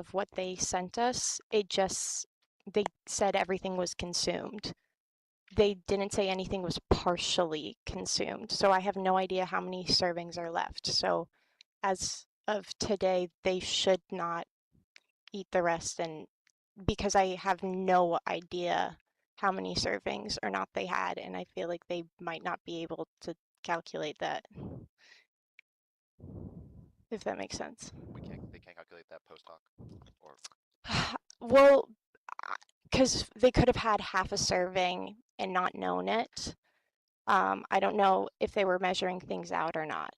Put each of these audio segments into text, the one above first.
of what they sent us. They said everything was consumed. They didn't say anything was partially consumed. So I have no idea how many servings are left. So as of today, they should not eat the rest, and because I have no idea how many servings or not they had, and I feel like they might not be able to calculate that, if that makes sense. They can't calculate that post hoc, or Well, because they could have had half a serving and not known it. I don't know if they were measuring things out or not.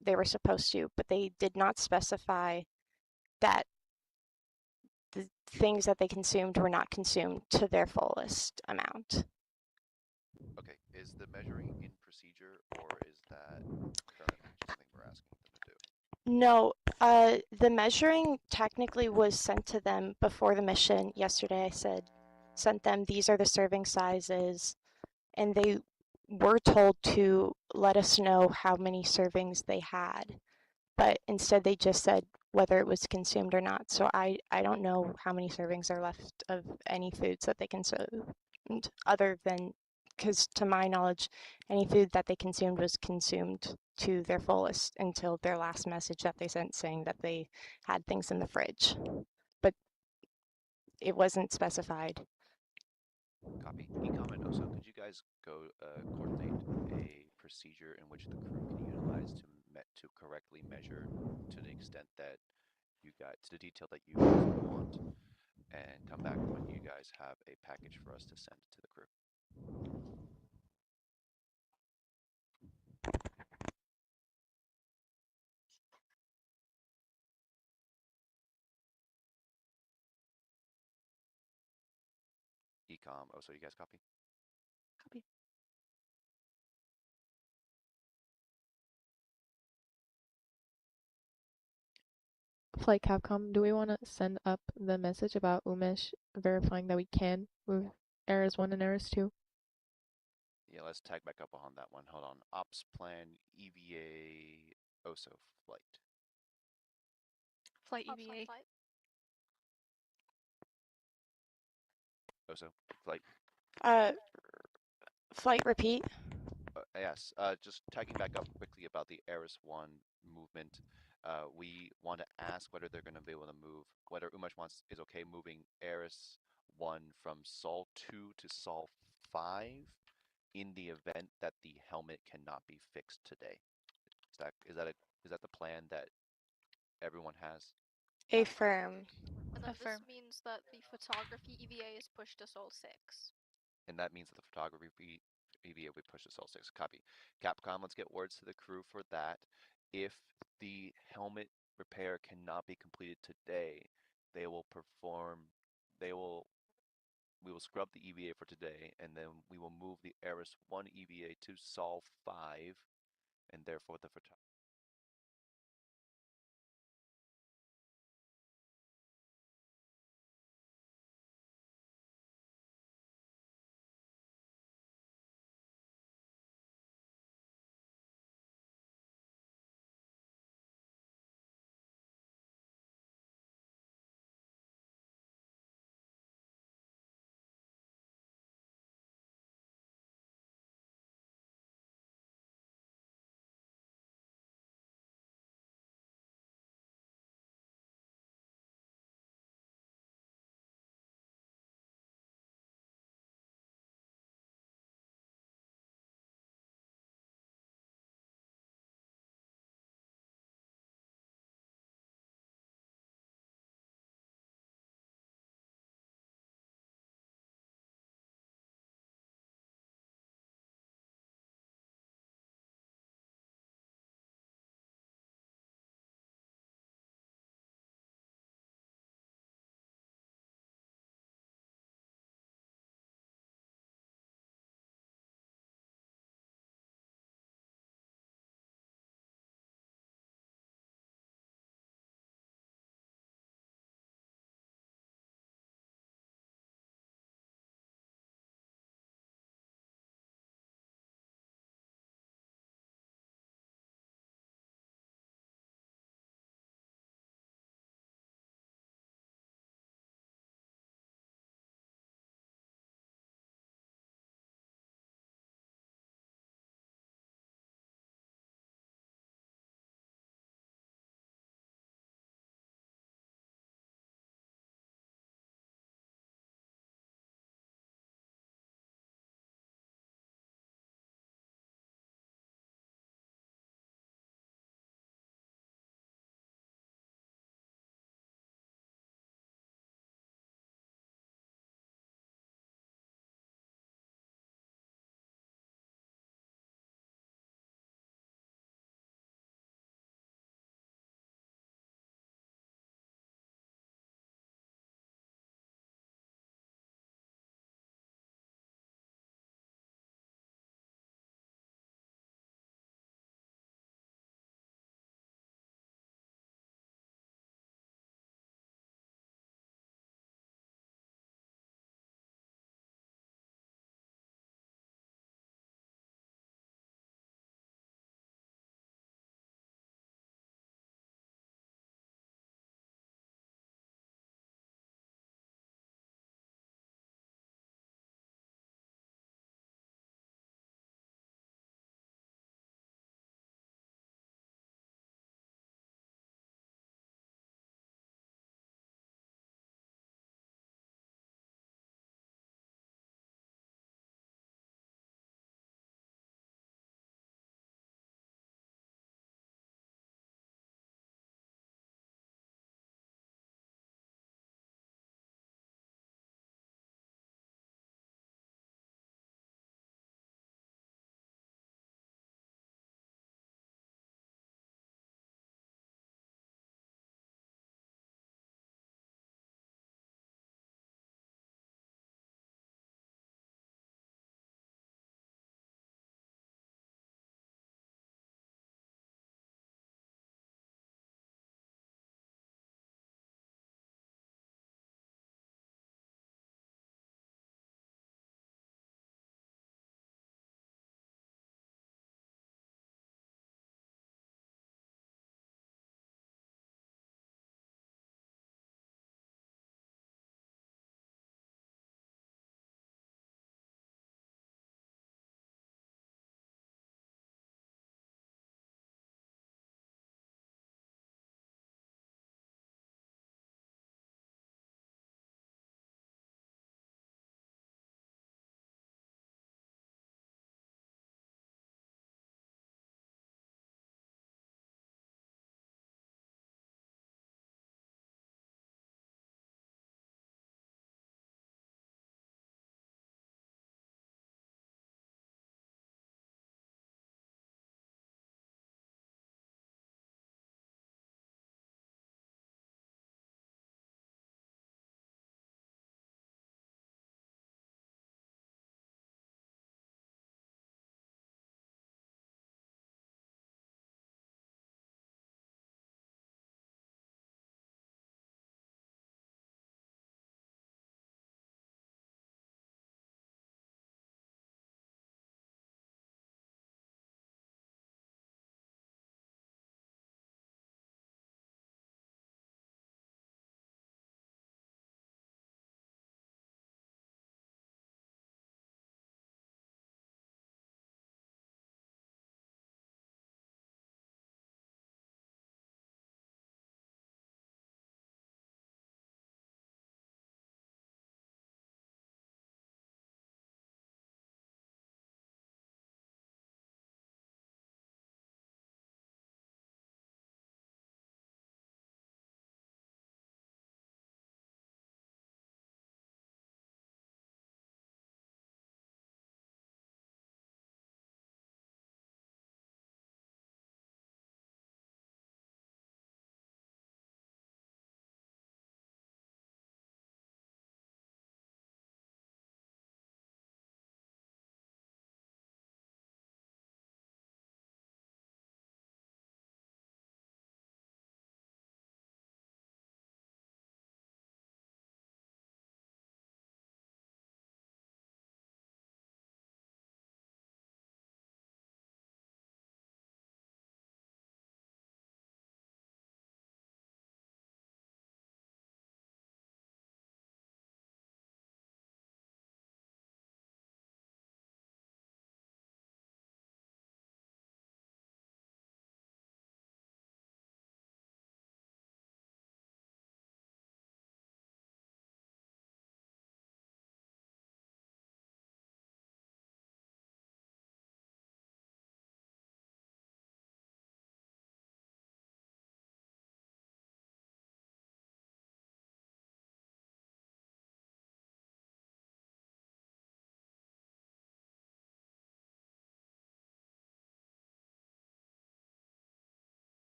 They were supposed to, but they did not specify that the things that they consumed were not consumed to their fullest amount. okay, is the measuring in procedure, or is that currently just something we're asking them to do? No, the measuring technically was sent to them before the mission. Yesterday I sent them, these are the serving sizes, and they were told to let us know how many servings they had, but instead they just said whether it was consumed or not. So I don't know how many servings are left of any foods that they consumed, other than, because to my knowledge, any food that they consumed was consumed to their fullest until their last message that they sent saying that they had things in the fridge. But it wasn't specified. Copy. Ecom and OSO, could you guys go coordinate a procedure in which the crew can utilize to correctly measure to the extent that you got to the detail that you guys want, and come back when you guys have a package for us to send to the crew? Ecom, OSO, you guys copy? Copy. Flight Capcom, do we want to send up the message about Umesh verifying that we can move errors 1 and errors 2? Yeah, let's tag back up on that one. Hold on. Ops plan, EVA, OSO, flight. Flight EVA. OSO, flight. Flight repeat. Yes, just tagging back up quickly about the Eris 1 movement. We want to ask whether they're going to be able to move, whether Umesh is okay moving Eris 1 from Sol 2 to Sol 5 in the event that the helmet cannot be fixed today. Is that the plan that everyone has? Affirm. And then Affirm. this means that the photography EVA is pushed to Sol 6. And that means that the photography EVA will push to Sol 6. Copy. Capcom, let's get words to the crew for that. If the helmet repair cannot be completed today, they will perform, we will scrub the EVA for today, and then we will move the Eris 1 EVA to Sol 5, and therefore the photography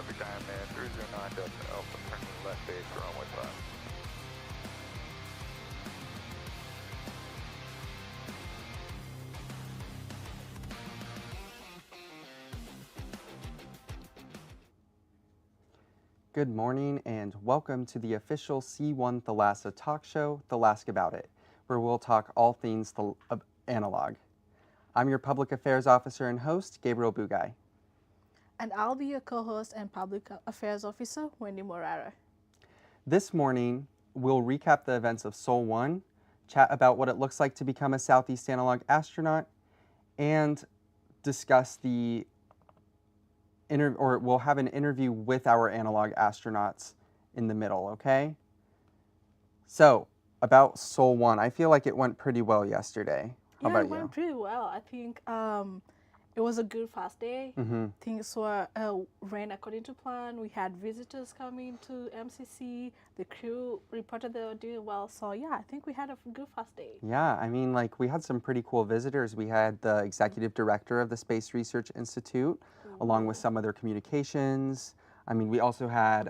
Copy Diamond 309 Delta Alpha, turning left base for runway 5. Good morning and welcome to the official C1 Thalassa talk show, Thalask About It, where we'll talk all things analog. I'm your public affairs officer and host, Gabriel Bugay. And I'll be your co-host and public affairs officer, Wendy Morara. This morning, we'll recap the events of Sol 1, chat about what it looks like to become a Southeast Analog astronaut, and discuss we'll have an interview with our analog astronauts in the middle, okay? So, about Sol 1, I feel like it went pretty well yesterday. How about it went pretty well. I think it was a good fast day. Things were ran according to plan. We had visitors coming to MCC. The crew reported they were doing well. So yeah, I think we had a good fast day. Yeah, I mean, like we had some pretty cool visitors. We had the executive director of the Space Research Institute, along with some of their communications. I mean, we also had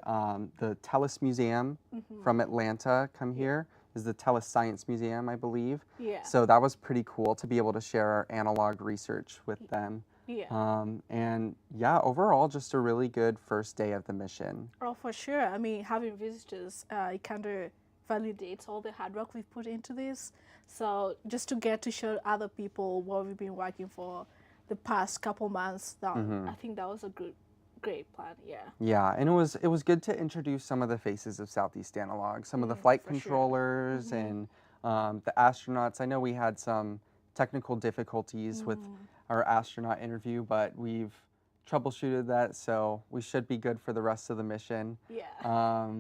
the Tellus Museum from Atlanta come here. Is the Tellus Science Museum, I believe. Yeah. So that was pretty cool to be able to share our analog research with them. Yeah. And yeah, overall, just a really good first day of the mission. Oh, for sure. I mean, having visitors, it kind of validates all the hard work we've put into this. So just to get to show other people what we've been working for the past couple months, I think that was a great plan, yeah. Yeah, and it was good to introduce some of the faces of Southeast Analog, some of the flight controllers and the astronauts. I know we had some technical difficulties with our astronaut interview, but we've troubleshooted that, so we should be good for the rest of the mission. Yeah.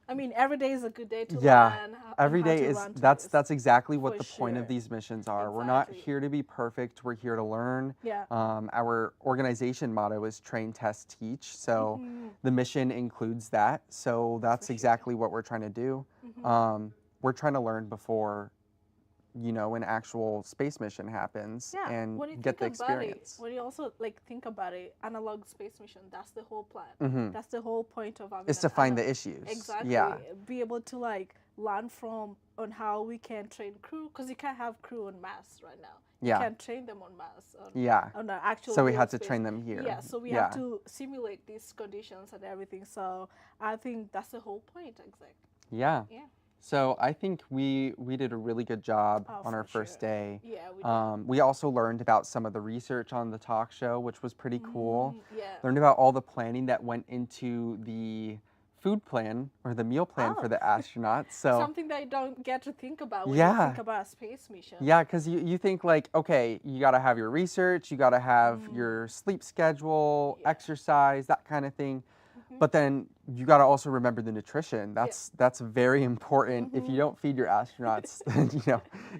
I mean, every day is a good day to yeah, learn. Every day is that's exactly what the point of sure. these missions are. Exactly. We're not here to be perfect. We're here to learn. Yeah. Our organization motto is train, test, teach. So the mission includes that. So that's exactly what we're trying to do. We're trying to learn before, you know, an actual space mission happens and get the experience. When you also think about it, analog space mission, that's the whole plan. That's the whole point of having it's to find the issues. Exactly. Yeah. Be able to learn on how we can train crew, because you can't have crew on Mars right now. Yeah. You can't train them on Mars. On the actual. So we had to space. train them here. Yeah. So we have to simulate these conditions and everything. So I think that's the whole point. Exactly. Yeah. Yeah. So I think we did a really good job on our first day. Yeah, we did. We also learned about some of the research on the talk show, which was pretty cool. Yeah. Learned about all the planning that went into the food plan or the meal plan for the astronauts. So something that you don't get to think about when you think about a space mission. Yeah, because you think okay, you got to have your research, you got to have your sleep schedule, exercise, that kind of thing. But then you got to also remember the nutrition. That's very important. If you don't feed your astronauts, then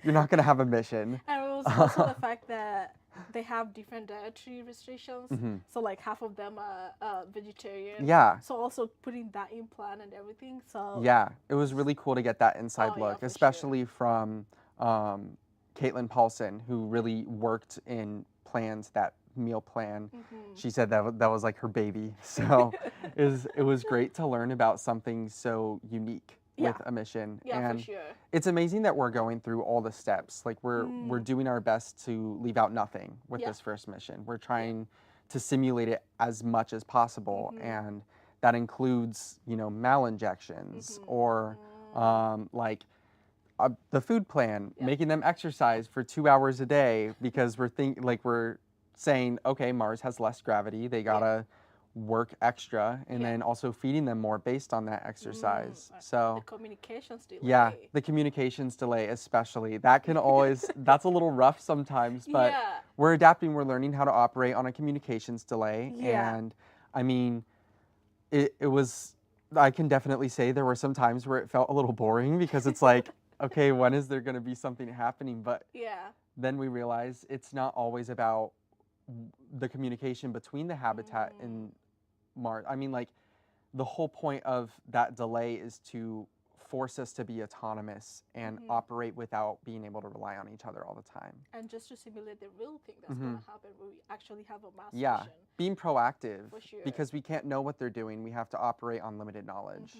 you're not going to have a mission. And it was also the fact that they have different dietary restrictions. So half of them are vegetarian. Yeah. So also putting that in plan and everything. So yeah, it was really cool to get that inside look, especially from Caitlin Paulson, who really worked in plans that meal plan. She said that was like her baby. So it was great to learn about something so unique with a mission. Yeah, and for sure. It's amazing that we're going through all the steps. Like we're doing our best to leave out nothing with this first mission. We're trying to simulate it as much as possible, and that includes malinjections or the food plan, making them exercise for 2 hours a day because we're saying, okay, Mars has less gravity. They gotta work extra, and then also feeding them more based on that exercise. So the communications delay. Yeah, the communications delay especially. That can always that's a little rough sometimes, but we're adapting. We're learning how to operate on a communications delay, and I mean, it was. I can definitely say there were some times where it felt a little boring because it's like, okay, when is there going to be something happening? But then we realize it's not always about the communication between the habitat and Mars. I mean, the whole point of that delay is to force us to be autonomous and operate without being able to rely on each other all the time. And just to simulate the real thing that's going to happen where we actually have a mass Yeah, mission. being proactive. For sure. Because we can't know what they're doing. We have to operate on limited knowledge.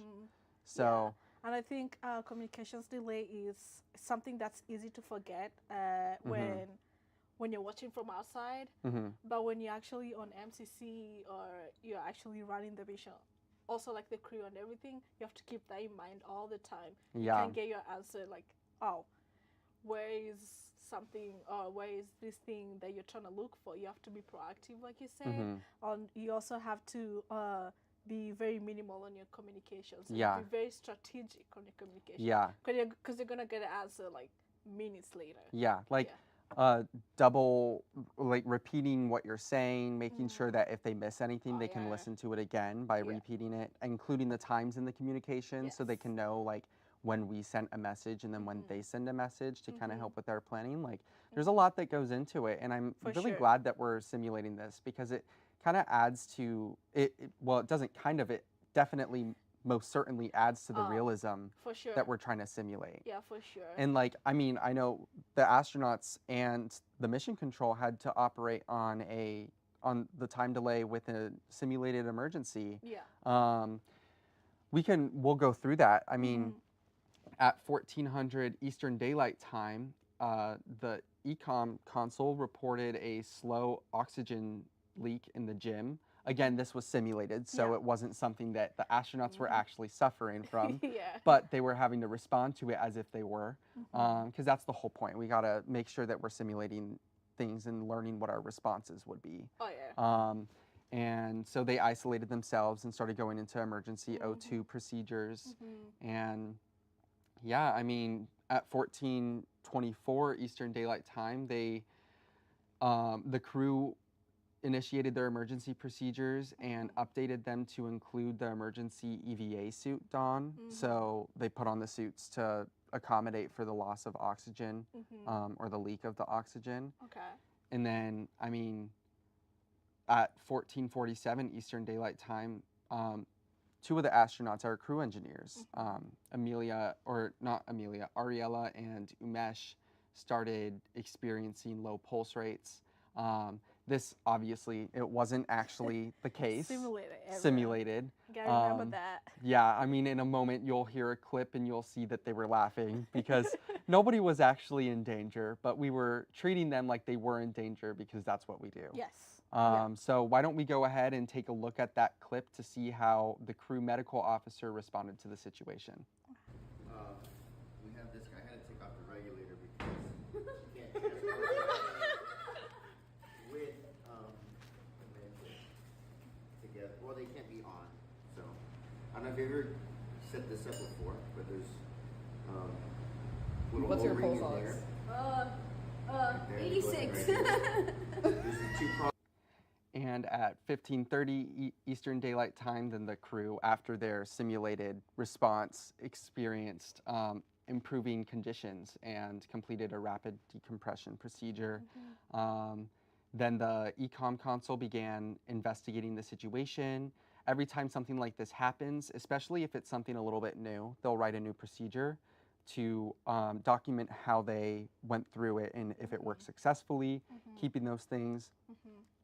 So. Yeah. And I think communications delay is something that's easy to forget when you're watching from outside. But when you're actually on MCC or you're actually running the mission, also like the crew and everything, you have to keep that in mind all the time. Yeah. You can't get your answer like, oh, where is something or where is this thing that you're trying to look for? You have to be proactive, like you said. You also have to be very minimal on your communications. Yeah. Be very strategic on your communication. Yeah. Because you're going to get an answer like minutes later. Yeah. Like double, like repeating what you're saying, making sure that if they miss anything, they can listen to it again by repeating it, including the times in the communication so they can know like when we sent a message and then when they send a message to kind of help with our planning. Like there's a lot that goes into it, and I'm really glad that we're simulating this because it kind of adds to it. Well, it doesn't kind of, it definitely most certainly adds to the realism that we're trying to simulate. Yeah, for sure. And like, I mean, I know the astronauts and the mission control had to operate on the time delay with a simulated emergency. Yeah. We'll go through that. I mean, at 1400 Eastern Daylight Time, the ECOM console reported a slow oxygen leak in the gym. Again, this was simulated, so it wasn't something that the astronauts were actually suffering from, but they were having to respond to it as if they were, because that's the whole point. We got to make sure that we're simulating things and learning what our responses would be. Oh, yeah. And so they isolated themselves and started going into emergency O2 procedures. And yeah, I mean, at 1424 Eastern Daylight Time, the crew initiated their emergency procedures and updated them to include the emergency EVA suit don. So they put on the suits to accommodate for the loss of oxygen or the leak of the oxygen. Okay. And then, I mean, at 1447 Eastern Daylight Time, two of the astronauts, our crew engineers, Ariella and Umesh, started experiencing low pulse rates. This obviously, it wasn't actually the case. Simulated. You gotta remember that. Yeah, I mean, in a moment you'll hear a clip and you'll see that they were laughing because nobody was actually in danger, but we were treating them like they were in danger because that's what we do. Yes. So why don't we go ahead and take a look at that clip to see how the crew medical officer responded to the situation. We have this guy. I had to take off the regulator because you can't transport with together. Well, they can't be on. So I don't know if you've ever set this up before, but there's little What's your O-ring pulse in ox? there. There, 86. There's the two And at 1530 Eastern Daylight Time, then the crew, after their simulated response, experienced improving conditions and completed a rapid decompression procedure. Then the ECOM console began investigating the situation. Every time something like this happens, especially if it's something a little bit new, they'll write a new procedure to document how they went through it and if it worked successfully, keeping those things.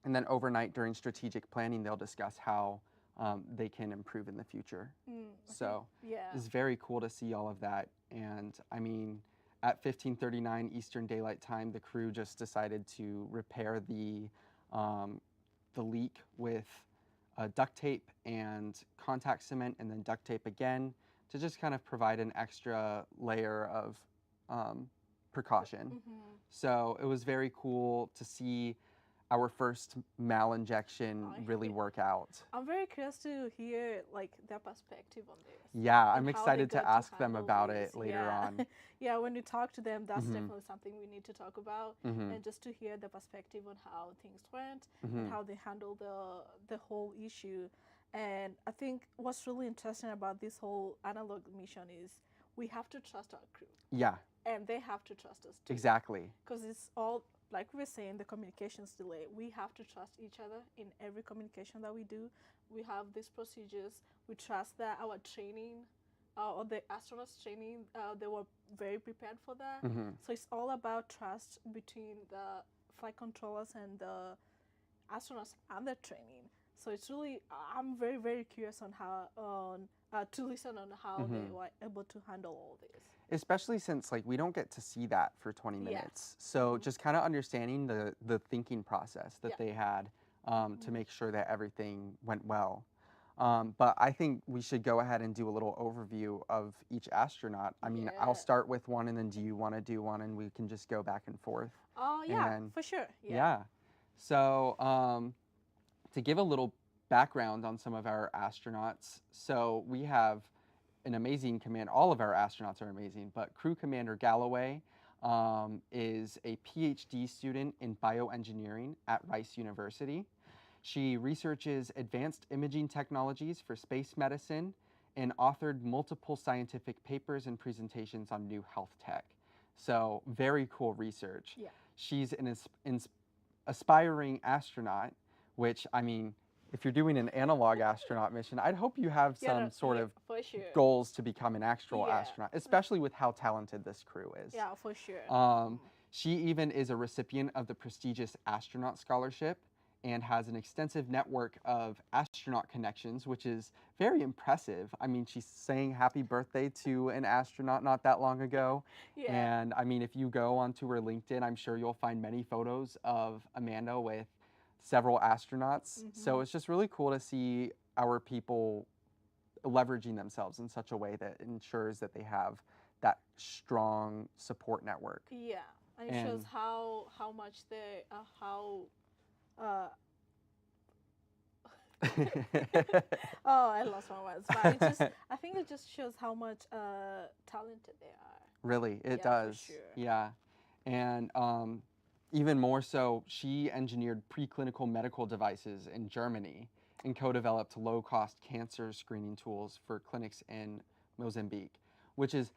And then overnight during strategic planning, they'll discuss how they can improve in the future. So it's very cool to see all of that. And I mean, at 1539 Eastern Daylight Time, the crew just decided to repair the leak with duct tape and contact cement and then duct tape again to just kind of provide an extra layer of precaution. So it was very cool to see our first malinjection really work out. I'm very curious to hear like their perspective on this. Yeah, I'm excited to ask them about it later on. Yeah, when we talk to them, that's definitely something we need to talk about, and just to hear the perspective on how things went and how they handled the whole issue. And I think what's really interesting about this whole analog mission is we have to trust our crew. Yeah. And they have to trust us too. Exactly. Because it's all, like we were saying, the communications delay. We have to trust each other in every communication that we do. We have these procedures. We trust that our training or the astronauts training, they were very prepared for that. Mhm. So it's all about trust between the flight controllers and the astronauts and their training. So it's really, I'm very, very curious on how, to listen on how they were able to handle all this. Especially since like we don't get to see that for 20 Yeah. minutes. So just kind of understanding the thinking process that they had to make sure that everything went well. But I think we should go ahead and do a little overview of each astronaut. I mean, I'll start with one, and then do you want to do one, and we can just go back and forth? Oh, yeah, And- for sure. Yeah. So to give a little background on some of our astronauts, so we have an amazing command. All of our astronauts are amazing, but Crew Commander Galloway is a PhD student in bioengineering at Rice University. She researches advanced imaging technologies for space medicine and authored multiple scientific papers and presentations on new health tech. So very cool research. Yeah. She's an aspiring astronaut, which, I mean, if you're doing an analog astronaut mission, I'd hope you have some sort of for sure. goals to become an actual astronaut, especially with how talented this crew is. Yeah, for sure. She even is a recipient of the prestigious astronaut scholarship and has an extensive network of astronaut connections, which is very impressive. I mean, she's saying happy birthday to an astronaut not that long ago. Yeah. And I mean, if you go onto her LinkedIn, I'm sure you'll find many photos of Amanda with several astronauts. So it's just really cool to see our people leveraging themselves in such a way that ensures that they have that strong support network. Yeah, and it shows how much they oh, I lost my words. But it just, I think it just shows how much talented they are. Really, it Yeah, does. for sure. Yeah, and even more so, she engineered preclinical medical devices in Germany and co-developed low-cost cancer screening tools for clinics in Mozambique, which is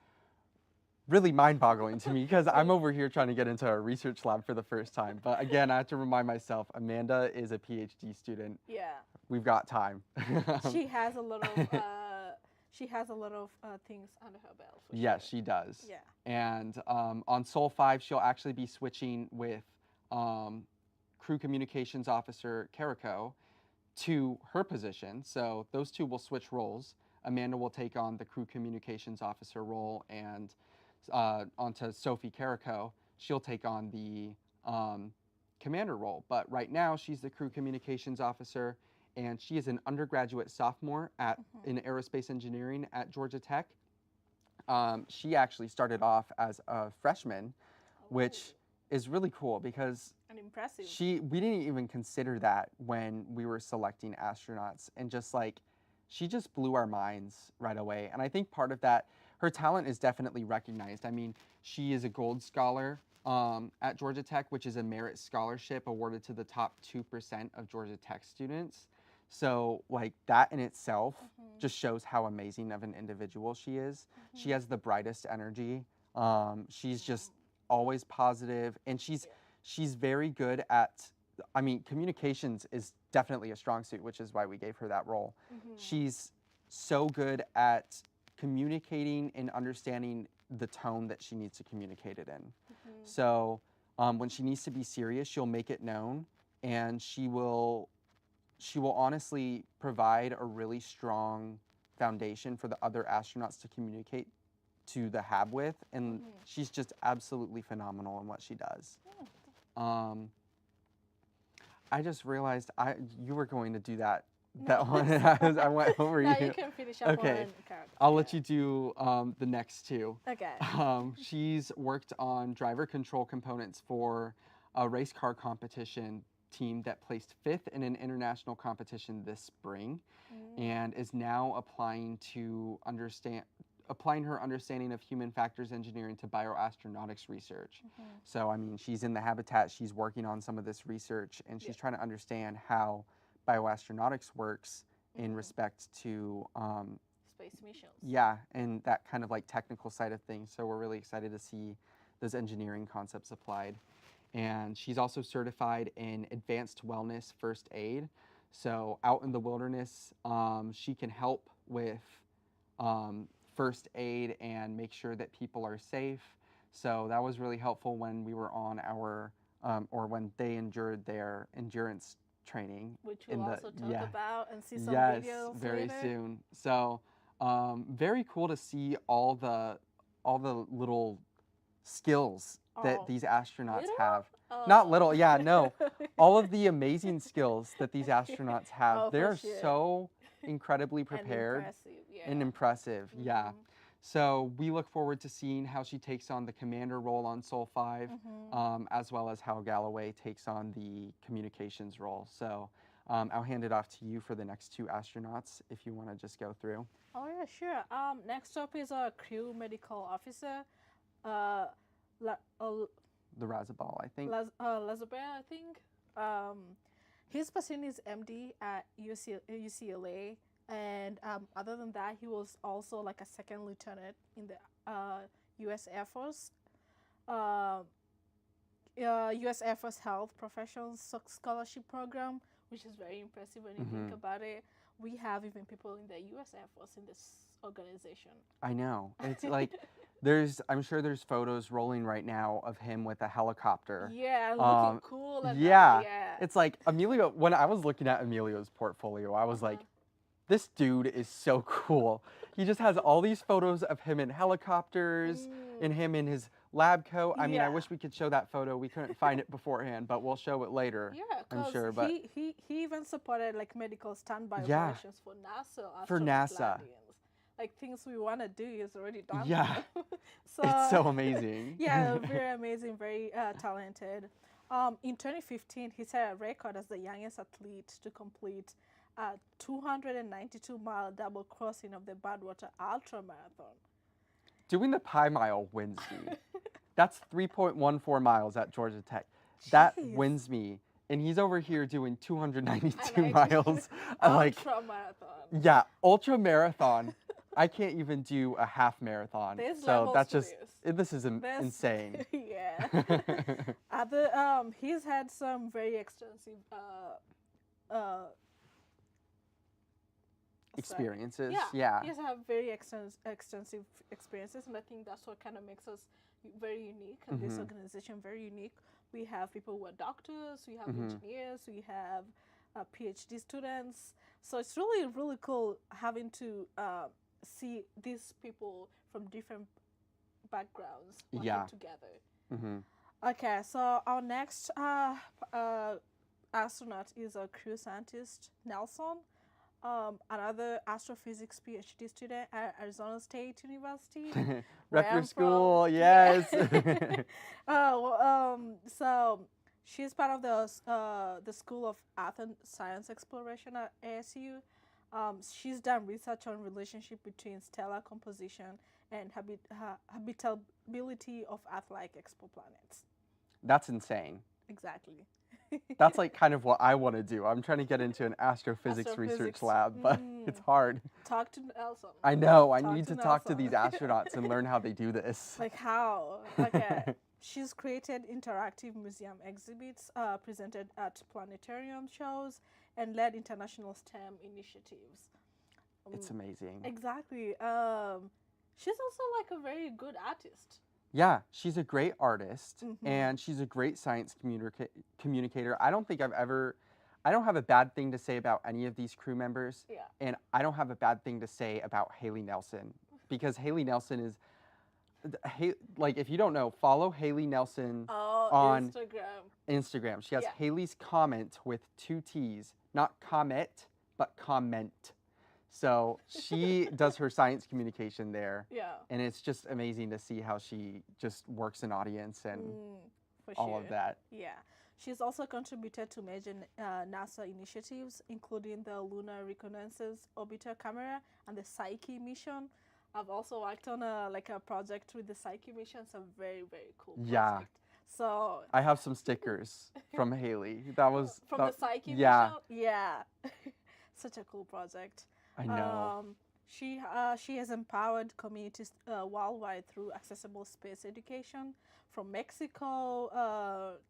really mind-boggling to me because I'm over here trying to get into a research lab for the first time. But again, I have to remind myself, Amanda is a PhD student. Yeah. We've got time. She has a lot of things under her belt. For Yes, sure. she does. Yeah. And on Sol 5, she'll actually be switching with Crew Communications Officer Karako to her position. So those two will switch roles. Amanda will take on the Crew Communications Officer role, and onto Sophie Karako, she'll take on the commander role. But right now, she's the Crew Communications Officer, and she is an undergraduate sophomore in aerospace engineering at Georgia Tech. She actually started off as a freshman, which is really cool because and impressive. we didn't even consider that when we were selecting astronauts, and just like she just blew our minds right away. And I think part of that, her talent is definitely recognized. I mean, she is a gold scholar at Georgia Tech, which is a merit scholarship awarded to the top 2% of Georgia Tech students. So like that in itself just shows how amazing of an individual she is. She has the brightest energy. She's just always positive, and she's very good at, I mean, communications is definitely a strong suit, which is why we gave her that role. She's so good at communicating and understanding the tone that she needs to communicate it in. So when she needs to be serious, she'll make it known, and she will honestly provide a really strong foundation for the other astronauts to communicate to the hab with, and she's just absolutely phenomenal in what she does. I just realized you were going to do that one. I went over you. No, you can finish up Okay. on Karako. I'll let you do the next two. Okay. She's worked on driver control components for a race car competition team that placed 5th in an international competition this spring, and is now applying her understanding of human factors engineering to bioastronautics research. So, I mean, she's in the habitat, she's working on some of this research, and she's trying to understand how bioastronautics works in respect to Space missions. yeah, and that kind of like technical side of things. So we're really excited to see those engineering concepts applied. And she's also certified in advanced wellness first aid. So out in the wilderness, she can help with first aid and make sure that people are safe. So that was really helpful when we were on our, or when they endured their endurance training. Which we'll also talk about and see some yes, videos very later. soon. So very cool to see all the little skills that these astronauts have. Not little, yeah, no. All of the amazing skills that these astronauts have. They're so incredibly prepared and impressive. Yeah. So we look forward to seeing how she takes on the commander role on Sol 5, as well as how Galloway takes on the communications role. So I'll hand it off to you for the next two astronauts if you want to just go through. Oh yeah, sure. Next up is our crew medical officer, Larrazabal, I think. Larrazabal, I think. His position is MD at UCLA, and other than that, he was also like a second lieutenant in the U.S. Air Force. U.S. Air Force Health Professionals Scholarship Program, which is very impressive when you think about it. We have even people in the U.S. Air Force in this organization. I know. It's like, I'm sure there's photos rolling right now of him with a helicopter. Yeah, looking cool. Yeah. It's like, Emilio, when I was looking at Emilio's portfolio, I was like, this dude is so cool. He just has all these photos of him in helicopters, and him in his lab coat. I mean, I wish we could show that photo. We couldn't find it beforehand, but we'll show it later. Yeah, I'm sure. But he even supported like medical standby operations for NASA. For NASA. Landings. Like things we want to do is already done. Yeah. So, it's so amazing. Yeah, very amazing, very talented. In 2015, he set a record as the youngest athlete to complete a 292-mile double crossing of the Badwater Ultra Marathon. Doing the Pi Mile wins me. That's 3.14 miles at Georgia Tech. That wins me. And he's over here doing 292 miles. Ultra marathon. Yeah, ultra marathon. I can't even do a half marathon. So that's just, this is insane. Yeah. He's had some very extensive experiences. Yeah. He's had very extensive experiences, and I think that's what kind of makes us very unique, and this organization very unique. We have people who are doctors, we have engineers, we have PhD students. So it's really, really cool having to see these people from different backgrounds working together. Okay, so our next astronaut is a crew scientist, Nelson, another astrophysics PhD student at Arizona State University. Rep your school, yes. So she's part of the School of Earth and Science Exploration at ASU. She's done research on relationship between stellar composition and habitability of Earth-like exoplanets. That's insane. Exactly. That's like kind of what I want to do. I'm trying to get into an astrophysics research lab, but it's hard. Talk to Nelson. I know. I need to talk to these astronauts and learn how they do this. Like how? Okay. She's created interactive museum exhibits, presented at planetarium shows, and led international STEM initiatives. It's amazing. Exactly. She's also like a very good artist. Yeah, she's a great artist, and she's a great science communicator. I don't have a bad thing to say about any of these crew members, and I don't have a bad thing to say about Hailey Nelson, because Hailey Nelson is, like, if you don't know, follow Hailey Nelson on Instagram. She has Hailey's Comment with 2 T's, not comet, but comment. So she does her science communication there. Yeah. And it's just amazing to see how she just works an audience and all of that. Yeah. She's also contributed to major NASA initiatives, including the Lunar Reconnaissance Orbiter Camera and the Psyche mission. I've also worked on a project with the Psyche mission. It's a very, very cool project. Yeah. So I have some stickers from Hailey. That was from the Psyche mission? Yeah. Such a cool project. I know. She has empowered communities worldwide through accessible space education, from Mexico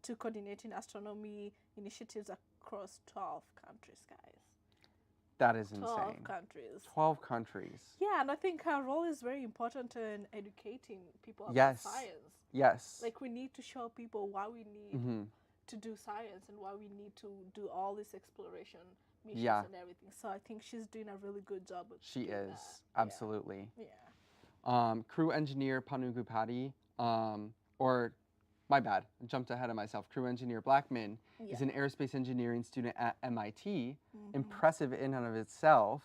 to coordinating astronomy initiatives across 12 countries, guys. That is 12 insane. countries. 12 countries. Yeah, and I think her role is very important in educating people about Yes. science. Yes. Like, we need to show people why we need to do science and why we need to do all this exploration missions and everything. So I think she's doing a really good job of She doing is. that. Absolutely. Yeah. Crew engineer Panugupati, or my bad, I jumped ahead of myself. Crew engineer Blackman is an aerospace engineering student at MIT. Impressive in and of itself.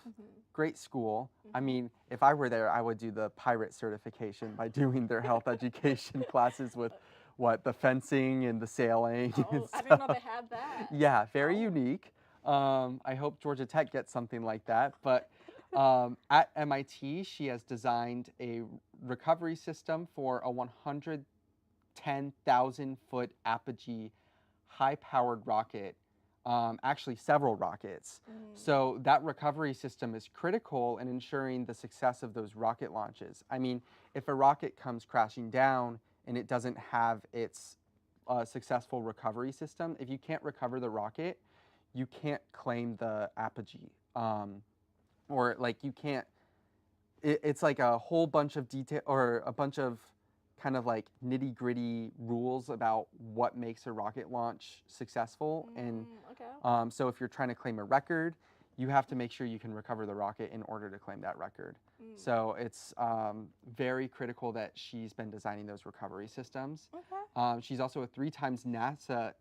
Great school. I mean, if I were there, I would do the pirate certification by doing their health education classes with the fencing and the sailing. Oh, I didn't know they had that. Yeah, very unique. I hope Georgia Tech gets something like that. But at MIT, she has designed a recovery system for a 110,000-foot apogee high-powered rocket, actually several rockets. So that recovery system is critical in ensuring the success of those rocket launches. I mean, if a rocket comes crashing down and it doesn't have its successful recovery system, if you can't recover the rocket, you can't claim the apogee. Or like you can't, it's like a whole bunch of detail or a bunch of kind of like nitty gritty rules about what makes a rocket launch successful. And so if you're trying to claim a record, you have to make sure you can recover the rocket in order to claim that record. So it's very critical that she's been designing those recovery systems. She's also a three-time NASA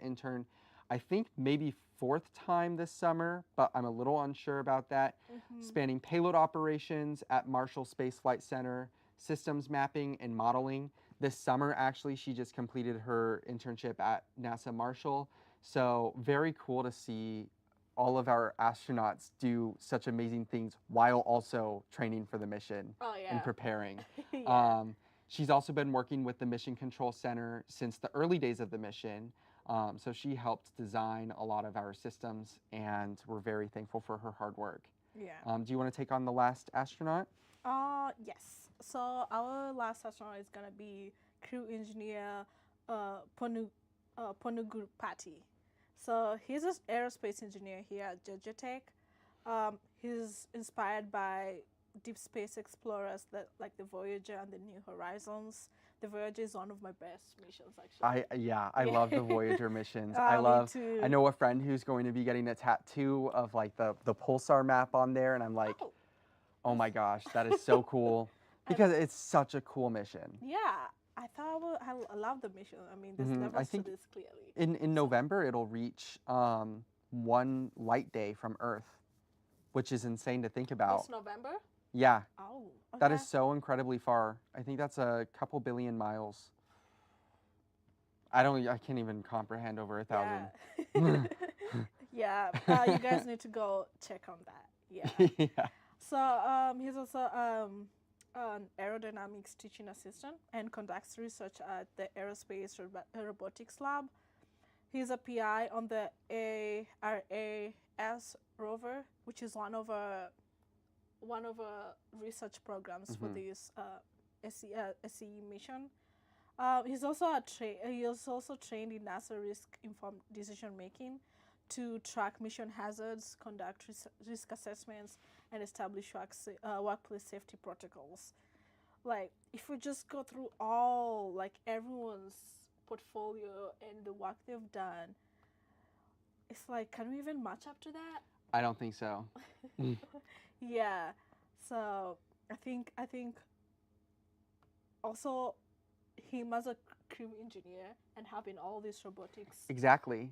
intern. I think maybe 4th time this summer, but I'm a little unsure about that. Spanning payload operations at Marshall Space Flight Center, systems mapping and modeling. This summer, actually, she just completed her internship at NASA Marshall. So very cool to see all of our astronauts do such amazing things while also training for the mission and preparing. She's also been working with the Mission Control Center since the early days of the mission. So she helped design a lot of our systems, and we're very thankful for her hard work. Do you want to take on the last astronaut? Yes. So our last astronaut is going to be crew engineer Panugupati. So he's an aerospace engineer here at Georgia Tech. He's inspired by deep space explorers like the Voyager and the New Horizons. The Voyager is one of my best missions, actually. I love the Voyager missions. Me too. I know a friend who's going to be getting a tattoo of like the Pulsar map on there, and I'm like, oh my gosh, that is so cool because it's such a cool mission. Yeah, I love the mission. I mean, there's levels to this clearly. In November, it'll reach 1 light day from Earth, which is insane to think about. This November? Yeah. Oh, okay. That is so incredibly far. I think that's a couple billion miles. I can't even comprehend over 1,000. Yeah. You guys need to go check on that. Yeah. So he's also an aerodynamics teaching assistant and conducts research at the Aerospace Robotics Lab. He's a PI on the ARAS rover, which is one of our research programs for this SCE mission. He's also trained in NASA risk-informed decision making to track mission hazards, conduct risk assessments, and establish workplace safety protocols. Like, if we just go through all everyone's portfolio and the work they've done, it's like, can we even match up to that? I don't think so. Yeah, so I think also him as a crew engineer and having all this robotics. Exactly.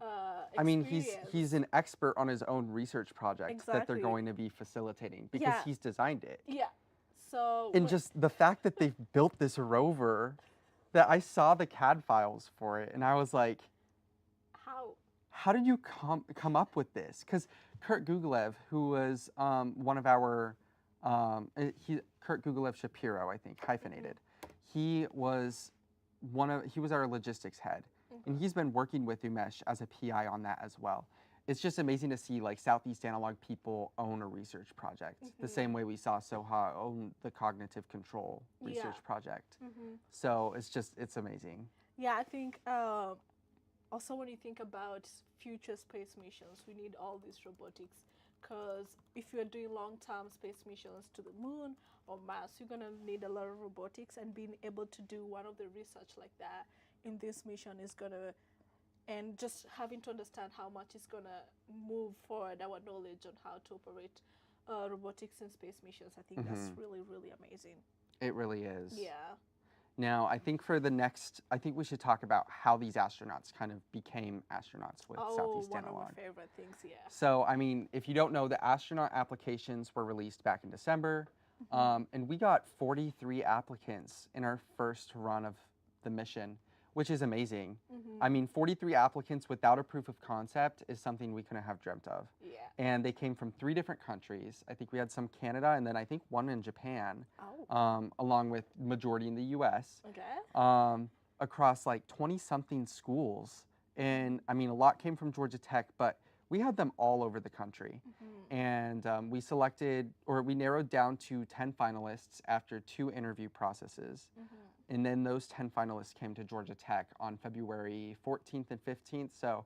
I mean, he's experience. an expert on his own research project that they're Exactly. going to be facilitating because he's designed it. Yeah. So. And just the fact that they've built this rover, that I saw the CAD files for it, and I was like, how did you come up with this? Because Kurt Gugolev, who was one of our, Kurt Gugolev Shapiro, I think, hyphenated. He was our logistics head, and he's been working with Umesh as a PI on that as well. It's just amazing to see like Southeast Analog people own a research project, the same way we saw Soha own the cognitive control research project. So it's amazing. Yeah, I think also when you think about future space missions, we need all these robotics because if you're doing long-term space missions to the moon or Mars, you're gonna need a lot of robotics, and being able to do one of the research like that in this mission is gonna, and just having to understand how much is gonna move forward our knowledge on how to operate robotics in space missions. I think that's really, really amazing. It really is. Yeah. Now, I think for the next, I think we should talk about how these astronauts kind of became astronauts with Southeast one Analog. of my favorite things, yeah. So, I mean, if you don't know, the astronaut applications were released back in December, and we got 43 applicants in our first run of the mission, which is amazing. I mean, 43 applicants without a proof of concept is something we couldn't have dreamt of. Yeah. And they came from 3 different countries. I think we had some Canada, and then I think 1 in Japan, along with majority in the U.S. Okay. Across like 20-something schools. And I mean, a lot came from Georgia Tech, but we had them all over the country. And we selected, or we narrowed down to 10 finalists after 2 interview processes. And then those 10 finalists came to Georgia Tech on February 14th and 15th. So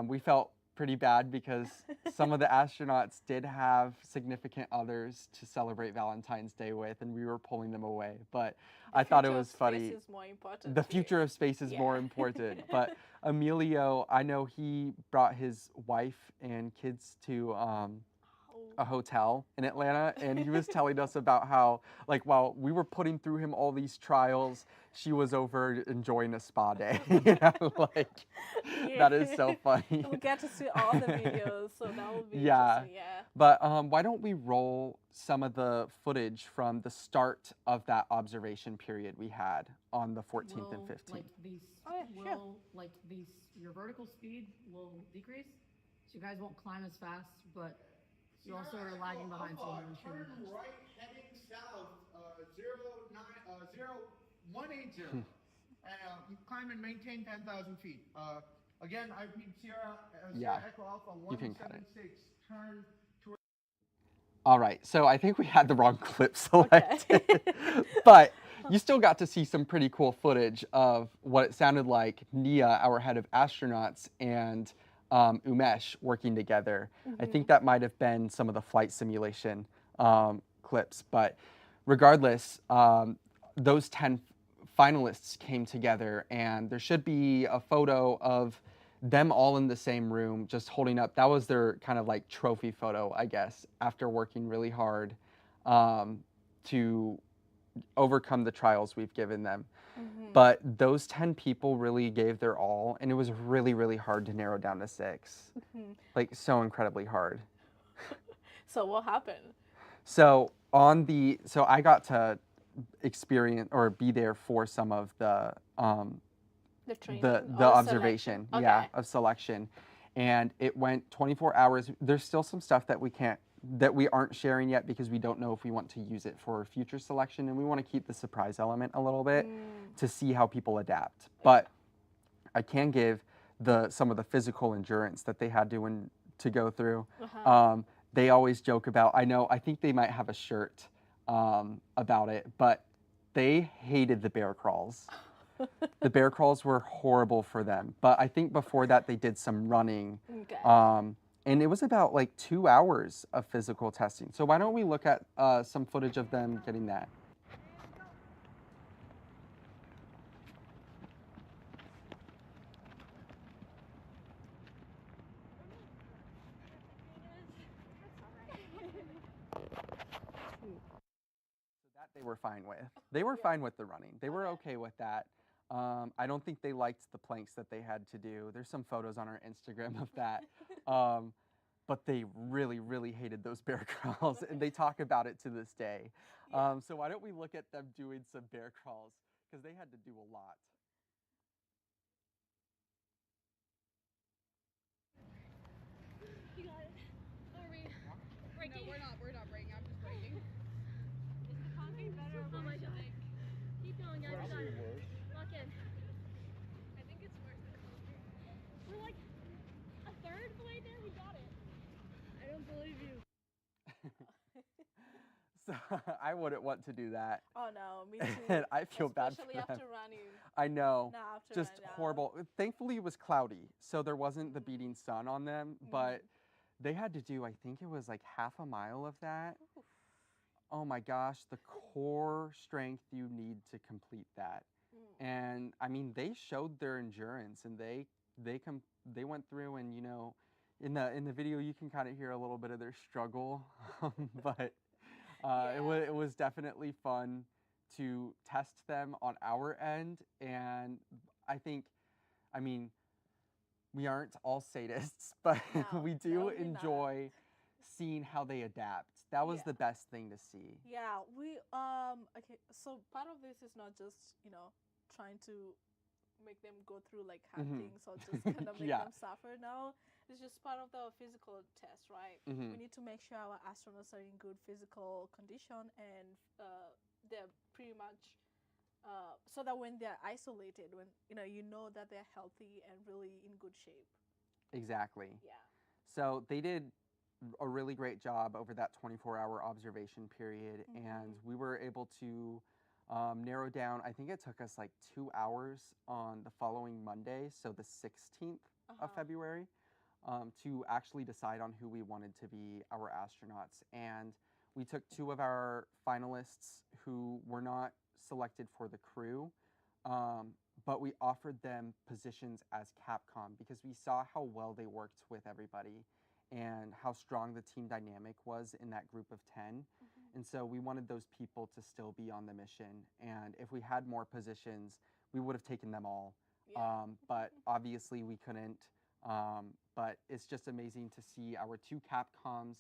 we felt pretty bad because some of the astronauts did have significant others to celebrate Valentine's Day with, and we were pulling them away. But I thought it was funny. Is more important the future of space is more important. But Emilio, I know he brought his wife and kids to a hotel in Atlanta, and he was telling us about how, like, while we were putting through him all these trials, she was over enjoying a spa day. You know, like, that is so funny. We'll get to see all the videos, so that will be interesting, yeah. But why don't we roll some of the footage from the start of that observation period we had on the 14th and 15th? Your vertical speed will decrease, so you guys won't climb as fast, but you also are lagging behind someone. Turn right, heading south, 180. And you climb and maintain 10,000 feet. Again, I repeat, Sierra Echo Alpha 176. Turn toward. All right, so I think we had the wrong clip selected, but you still got to see some pretty cool footage of what it sounded like Nia, our head of astronauts, and Umesh working together. I think that might have been some of the flight simulation clips, but regardless, those 10 finalists came together, and there should be a photo of them all in the same room just holding up. That was their kind of like trophy photo, I guess, after working really hard to overcome the trials we've given them. But those 10 people really gave their all, and it was really, really hard to narrow down to 6. Like, so incredibly hard. So what happened? So I got to experience or be there for some of the observation, of selection, and it went 24 hours. There's still some stuff that we aren't sharing yet because we don't know if we want to use it for future selection, and we want to keep the surprise element a little bit to see how people adapt. But I can give some of the physical endurance that they had to go through. They always joke about, I think they might have a shirt about it, but they hated the bear crawls. The bear crawls were horrible for them, but I think before that they did some running. And it was about like 2 hours of physical testing. So why don't we look at some footage of them getting that? So that they were fine with. They were fine with the running. They were okay with that. I don't think they liked the planks that they had to do. There's some photos on our Instagram of that. But they really, really hated those bear crawls, and they talk about it to this day. So why don't we look at them doing some bear crawls, because they had to do a lot. You got it. Are we breaking? No, we're not breaking. I'm just breaking. Is the concrete better or worse? Keep going, guys. You got it. Lock in. I think it's worse than concrete. We're like a third of the way there. We got it. I don't believe you. So I wouldn't want to do that. Oh no, me too. And I feel bad for them. Especially after running. I know. No, after just running, horrible. Thankfully, it was cloudy, so there wasn't the beating sun on them. But They had to do, I think it was like half a mile of that. Oof. Oh my gosh, the core strength you need to complete that. And I mean, they showed their endurance, and they went through, and you know, in the video you can kind of hear a little bit of their struggle, but it was definitely fun to test them on our end. And I mean, we aren't all sadists, but No, we do we're enjoy seeing how they adapt. That was the best thing to see. Yeah, we okay, so part of this is not just, you know, trying to make them go through like hard things or just kind of make them suffer. No, it's just part of the physical test, right? We need to make sure our astronauts are in good physical condition, and they're pretty much so that when they're isolated, when you know that they're healthy and really in good shape. Exactly. Yeah. So they did a really great job over that 24-hour observation period, and we were able to narrow down. I think it took us like 2 hours on the following Monday, so the 16th of February, to actually decide on who we wanted to be our astronauts. And we took 2 of our finalists who were not selected for the crew, but we offered them positions as Capcom because we saw how well they worked with everybody and how strong the team dynamic was in that group of 10. And so we wanted those people to still be on the mission. And if we had more positions, we would have taken them all. But obviously we couldn't. But it's just amazing to see our 2 Capcoms,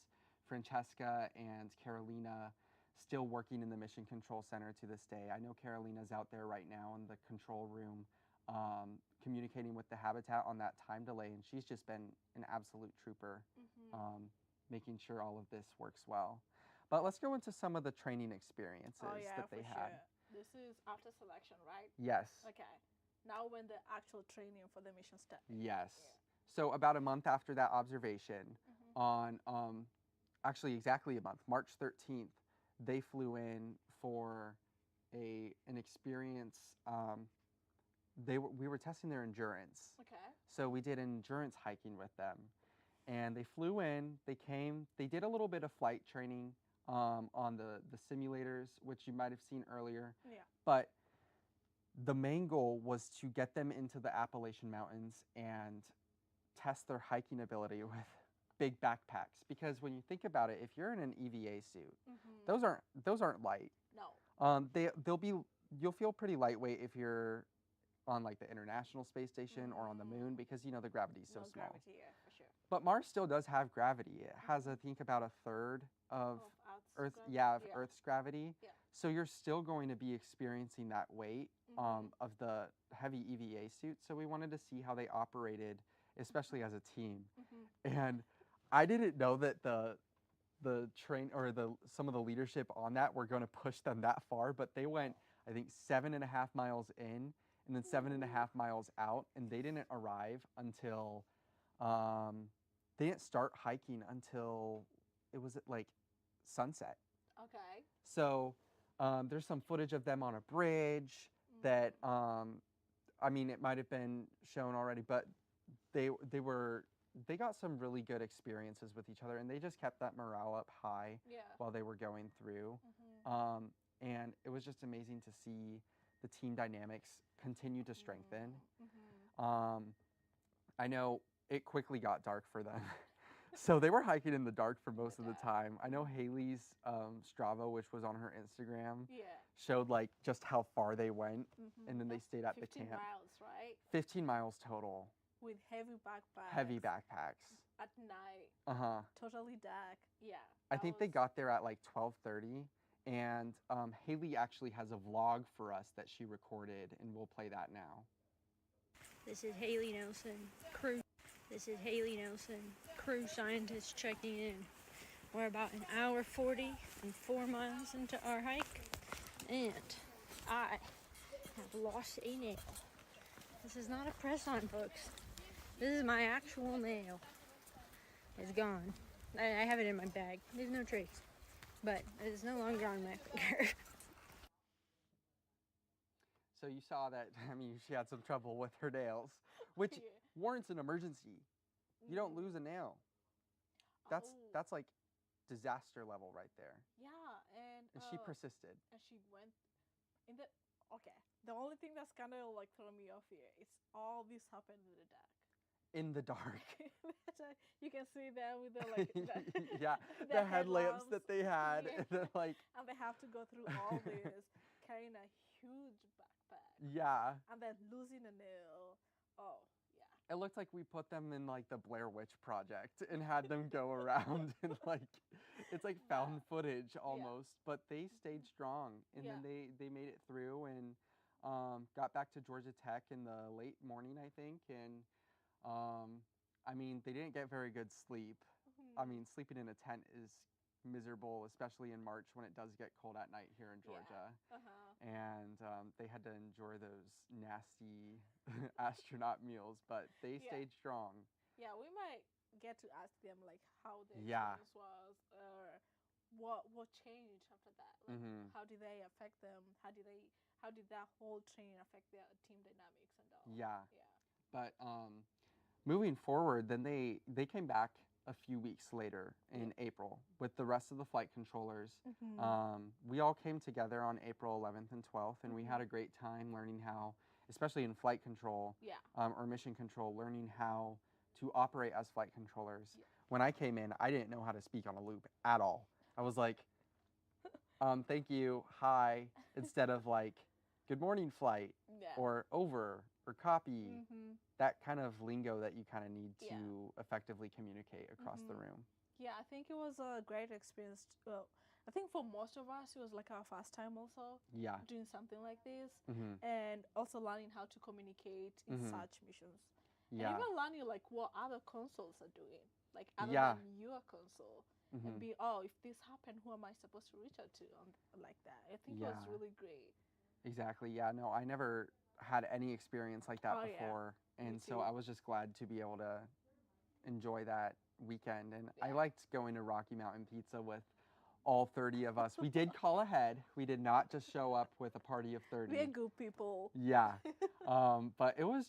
Francesca and Carolina, still working in the Mission Control Center to this day. I know Carolina's out there right now in the control room communicating with the habitat on that time delay, and she's just been an absolute trooper, making sure all of this works well. But let's go into some of the training experiences that they had. Sure. This is after selection, right? Yes. Okay. Now when the actual training for the mission start. Yes. Yeah. So about a month after that observation, on actually exactly a month, March 13th, they flew in for an experience. We were testing their endurance. Okay. So we did endurance hiking with them, and they flew in. They came. They did a little bit of flight training on the simulators, which you might have seen earlier. Yeah. But the main goal was to get them into the Appalachian Mountains and test their hiking ability with big backpacks. Because when you think about it, if you're in an EVA suit, those aren't light. No. You'll feel pretty lightweight if you're on like the International Space Station or on the moon, because the gravity is so small. Gravity, yeah, for sure. But Mars still does have gravity. It has, I think, about a third of Earth's Earth's gravity. Yeah. So you're still going to be experiencing that weight of the heavy EVA suit. So we wanted to see how they operated, especially as a team. And I didn't know that some of the leadership on that were going to push them that far, but they went, I think, 7.5 miles in and then 7.5 miles out, and they didn't arrive until they didn't start hiking until it was at like sunset. Okay. So there's some footage of them on a bridge that I mean, it might have been shown already, but they got some really good experiences with each other, and they just kept that morale up high while they were going through. And it was just amazing to see the team dynamics continue to strengthen. I know it quickly got dark for them. So they were hiking in the dark for most of the time. I know Hailey's Strava, which was on her Instagram, showed like just how far they went, and then they stayed at the camp. 15 miles, right? 15 miles total. With heavy backpacks. Heavy backpacks. At night. Totally dark. Yeah. I think they got there at like 12:30, and Hailey actually has a vlog for us that she recorded, and we'll play that now. This is Hailey Nelson, crew. This is Hailey Nelson, crew scientist checking in. We're about an hour 40 and 4 miles into our hike, and I have lost a nail. This is not a press-on, folks. This is my actual nail. It's gone. I have it in my bag. There's no trace, but it's no longer on my finger. So you saw that, I mean, she had some trouble with her nails, which warrants an emergency. You don't lose a nail. That's like disaster level right there. Yeah, and she persisted. And she went in the. Okay, the only thing that's kind of like throwing me off here is all this happened in the dark. In the dark. You can see them with the like the headlamps that they had. Yeah. Like, and they have to go through all this carrying a huge backpack. Yeah. And then losing a nail. Oh, yeah. It looked like we put them in like the Blair Witch Project and had them go around and like it's like found footage almost. But they stayed strong and then they made it through and got back to Georgia Tech in the late morning, I think, and I mean, they didn't get very good sleep. I mean, sleeping in a tent is miserable, especially in March when it does get cold at night here in Georgia. And they had to endure those nasty astronaut meals, but they stayed strong. Yeah, we might get to ask them like how their experience was, or what changed after that. Like, how did they affect them? How did that whole training affect their team dynamics and all? Yeah. But moving forward, then they came back a few weeks later in April with the rest of the flight controllers. We all came together on April 11th and 12th, and we had a great time learning how, especially in flight control or mission control, learning how to operate as flight controllers. When I came in, I didn't know how to speak on a loop at all. I was like, thank you, hi, instead of like, good morning, flight, or over, or copy. That kind of lingo that you kind of need to effectively communicate across the room. Yeah, I think it was a great experience. Well, I think for most of us, it was like our first time also doing something like this, and also learning how to communicate in such missions. And even learning like what other consoles are doing, like other than your console, and be, if this happened, who am I supposed to reach out to like that? I think it was really great. Exactly. Yeah. No, I never had any experience like that before. And so I was just glad to be able to enjoy that weekend. And I liked going to Rocky Mountain Pizza with all 30 of us. We did call ahead. We did not just show up with a party of 30. We're good people. Yeah. But it was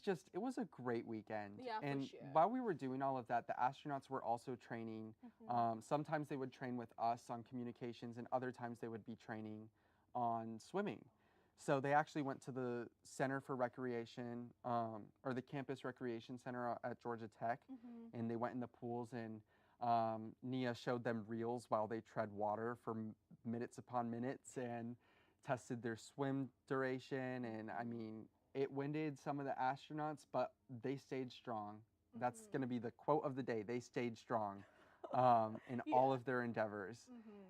a great weekend. Yeah, and for sure. While we were doing all of that, the astronauts were also training. Sometimes they would train with us on communications, and other times they would be training on swimming. So they actually went to the Center for Recreation, or the Campus Recreation Center at Georgia Tech, and they went in the pools, and Nia showed them reels while they tread water for minutes upon minutes and tested their swim duration. And I mean, it winded some of the astronauts, but they stayed strong. That's going to be the quote of the day. They stayed strong in all of their endeavors.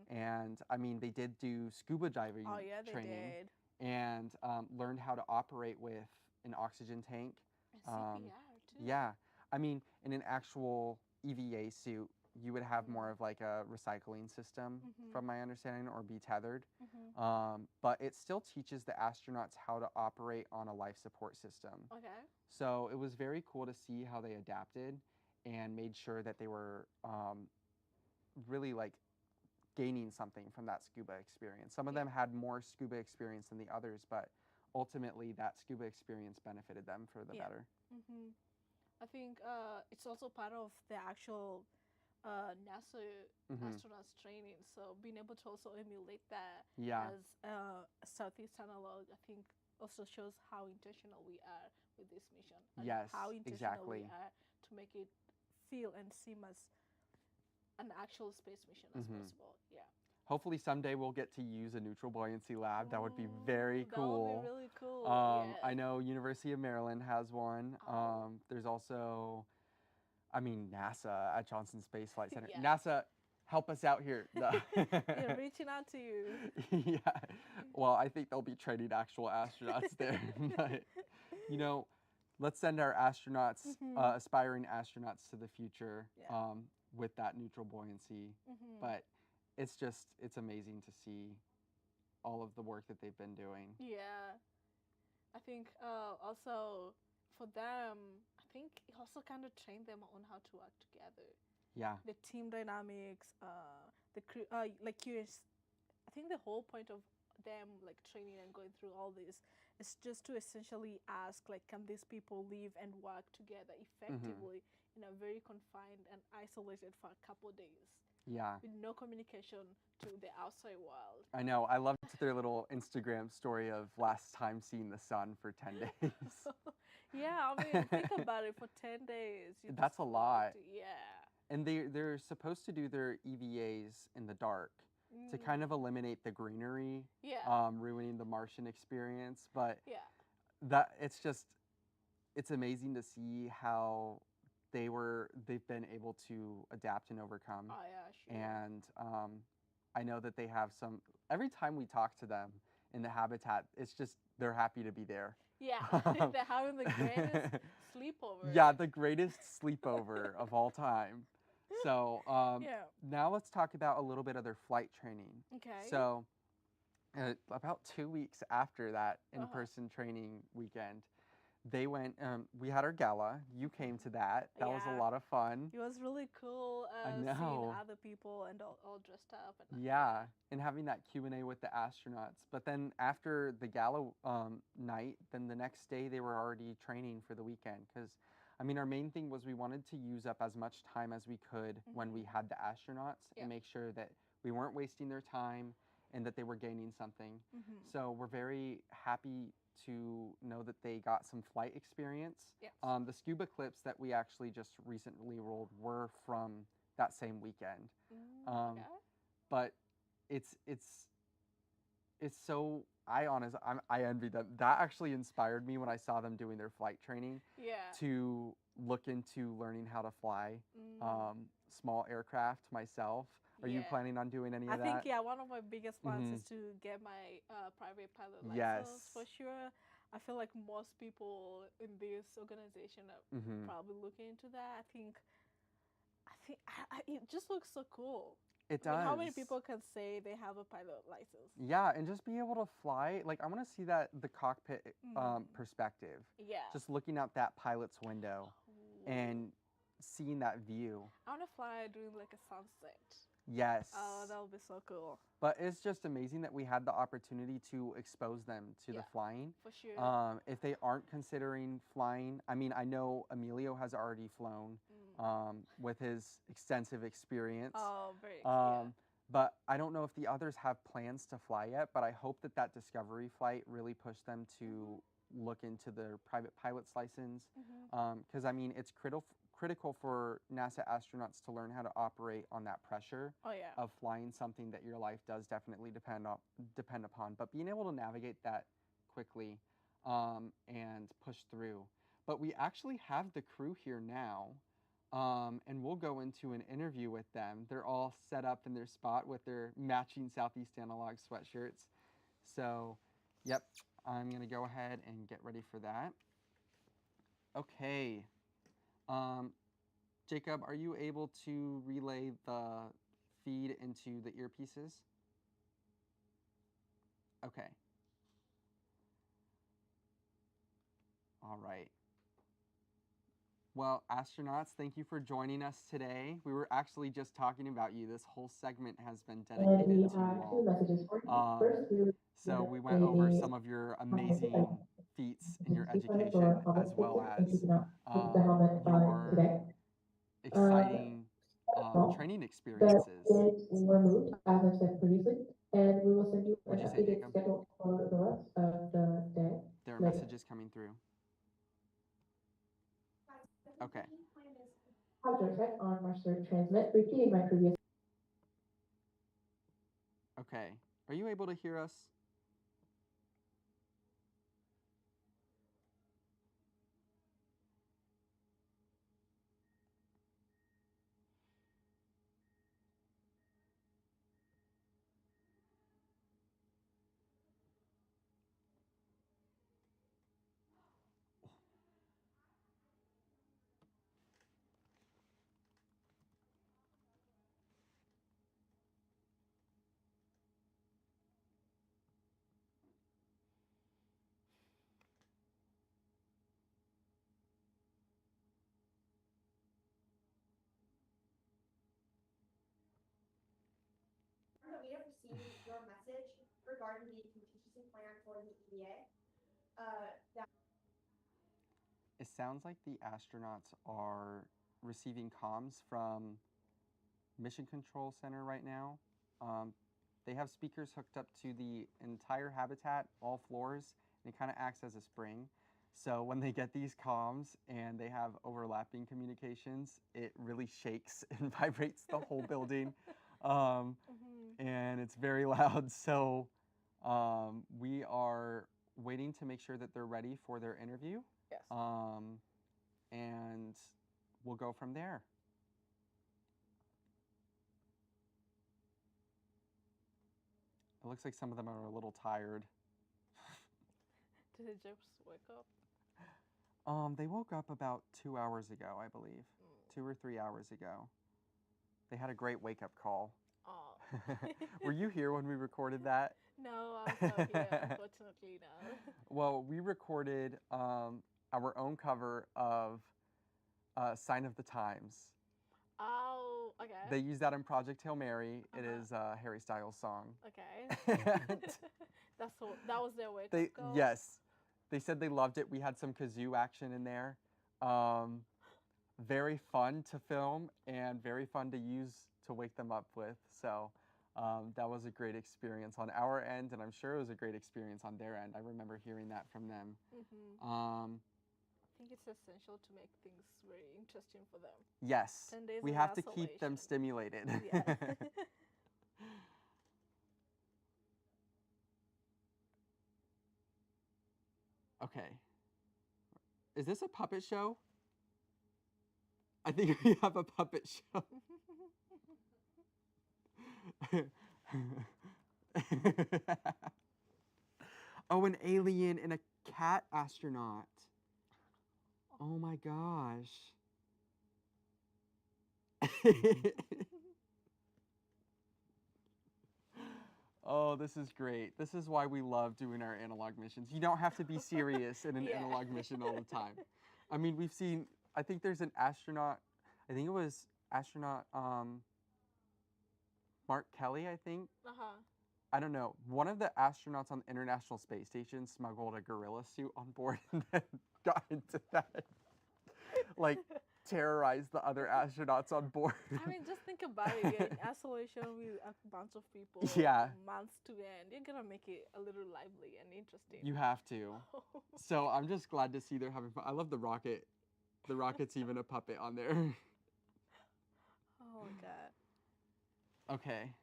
And I mean, they did do scuba diving training. They did. And learned how to operate with an oxygen tank. And CPR too. Yeah. I mean, in an actual EVA suit, you would have more of like a recycling system, from my understanding, or be tethered. But it still teaches the astronauts how to operate on a life support system. Okay. So it was very cool to see how they adapted and made sure that they were really like gaining something from that scuba experience. Some of them had more scuba experience than the others, but ultimately that scuba experience benefited them for the better. I think it's also part of the actual NASA astronauts training. So being able to also emulate that as Southeast Analog, I think also shows how intentional we are with this mission. And how intentional we are to make it feel and seem as an actual space mission as possible. Yeah. Hopefully someday we'll get to use a neutral buoyancy lab. That would be very cool. That would be really cool. I know University of Maryland has one. There's also, I mean, NASA at Johnson Space Flight Center. NASA, help us out here. They're reaching out to you. Yeah. Well, I think they'll be training actual astronauts there. But, you know, let's send our astronauts, aspiring astronauts to the future. With that neutral buoyancy. But it's amazing to see all of the work that they've been doing. Yeah. I think also for them, I think it also kind of trained them on how to work together. Yeah. The team dynamics, the crew, like I think the whole point of them like training and going through all this is just to essentially ask, like, can these people live and work together effectively very confined and isolated for a couple of days. Yeah. With no communication to the outside world. I know. I loved their little Instagram story of last time seeing the sun for 10 days. Yeah, I mean, think about it, for 10 days. That's a lot. Yeah. And they're supposed to do their EVAs in the dark to kind of eliminate the greenery, ruining the Martian experience. But it's amazing to see how they've been able to adapt and overcome. Oh, yeah, sure. And I know that they have every time we talk to them in the habitat, it's just, they're happy to be there. Yeah, they're having the greatest sleepover. Yeah, the greatest sleepover of all time. So now let's talk about a little bit of their flight training. Okay. So about 2 weeks after that in-person training weekend, they went, we had our gala. You came to that. That was a lot of fun. It was really cool seeing other people and all dressed up. And and having that Q&A with the astronauts. But then after the gala night, then the next day they were already training for the weekend. Because, I mean, our main thing was we wanted to use up as much time as we could when we had the astronauts and make sure that we weren't wasting their time and that they were gaining something. So we're very happy to know that they got some flight experience. Yes. The scuba clips that we actually just recently rolled were from that same weekend. But it's so, I envy them. That actually inspired me when I saw them doing their flight training to look into learning how to fly small aircraft myself. Are you planning on doing any of that? I think, one of my biggest plans is to get my private pilot license for sure. I feel like most people in this organization are probably looking into that. I think it just looks so cool. It does. How many people can say they have a pilot license? Yeah, and just be able to fly. Like, I want to see the cockpit perspective. Yeah. Just looking out that pilot's window and seeing that view. I want to fly during like a sunset. Yes. Oh, that would be so cool. But it's just amazing that we had the opportunity to expose them to the flying. For sure. If they aren't considering flying, I mean, I know Emilio has already flown with his extensive experience. Oh, very But I don't know if the others have plans to fly yet, but I hope that that discovery flight really pushed them to look into their private pilot's license. Because, I mean, it's critical for NASA astronauts to learn how to operate on that pressure of flying something that your life does definitely depend upon. But being able to navigate that quickly and push through. But we actually have the crew here now, and we'll go into an interview with them. They're all set up in their spot with their matching Southeast Analog sweatshirts. So, yep, I'm going to go ahead and get ready for that. Okay. Jacob, are you able to relay the feed into the earpieces? Okay. All right. Well, astronauts, thank you for joining us today. We were actually just talking about you. This whole segment has been dedicated to you all. So we went over some of your amazing feats in your education, as well as your exciting training experiences. Were moved, as I said previously, and we will send you an updated schedule for the rest of the day. There are messages coming through. Okay. On March 3rd transmit, repeating my previous. Okay. Are you able to hear us? We have received your message regarding the contingency plan for the EVA. It sounds like the astronauts are receiving comms from Mission Control Center right now. They have speakers hooked up to the entire habitat, all floors, and it kind of acts as a spring. So when they get these comms and they have overlapping communications, it really shakes and vibrates the whole building. And it's very loud. So we are waiting to make sure that they're ready for their interview. Yes. And we'll go from there. It looks like some of them are a little tired. Did they just wake up? They woke up about 2 hours ago, I believe. 2 or 3 hours ago. They had a great wake-up call. Oh. Were you here when we recorded that? No, I was not here, unfortunately, no. Well, we recorded our own cover of Sign of the Times. Oh, okay. They used that in Project Hail Mary. It is Harry Styles' song. Okay. That was their wake-up call? Yes. They said they loved it. We had some kazoo action in there. Very fun to film and very fun to use to wake them up with. So that was a great experience on our end, and I'm sure it was a great experience on their end. I remember hearing that from them. I think it's essential to make things very interesting for them. Yes. 10 days we of have to keep them stimulated. Yeah. Okay. Is this a puppet show? I think we have a puppet show. Oh, an alien and a cat astronaut. Oh my gosh. Oh, this is great. This is why we love doing our analog missions. You don't have to be serious in an analog mission all the time. I mean, we've seen, I think there's an astronaut, I think it was astronaut Mark Kelly, I think. I don't know. One of the astronauts on the International Space Station smuggled a gorilla suit on board and then got into that. Like, terrorize the other astronauts on board. I mean, just think about it. You're in isolation with a bunch of people. Yeah. Months to end. You're going to make it a little lively and interesting. You have to. So I'm just glad to see they're having fun. I love the rocket. The rocket's even a puppet on there. Oh, my God. Okay.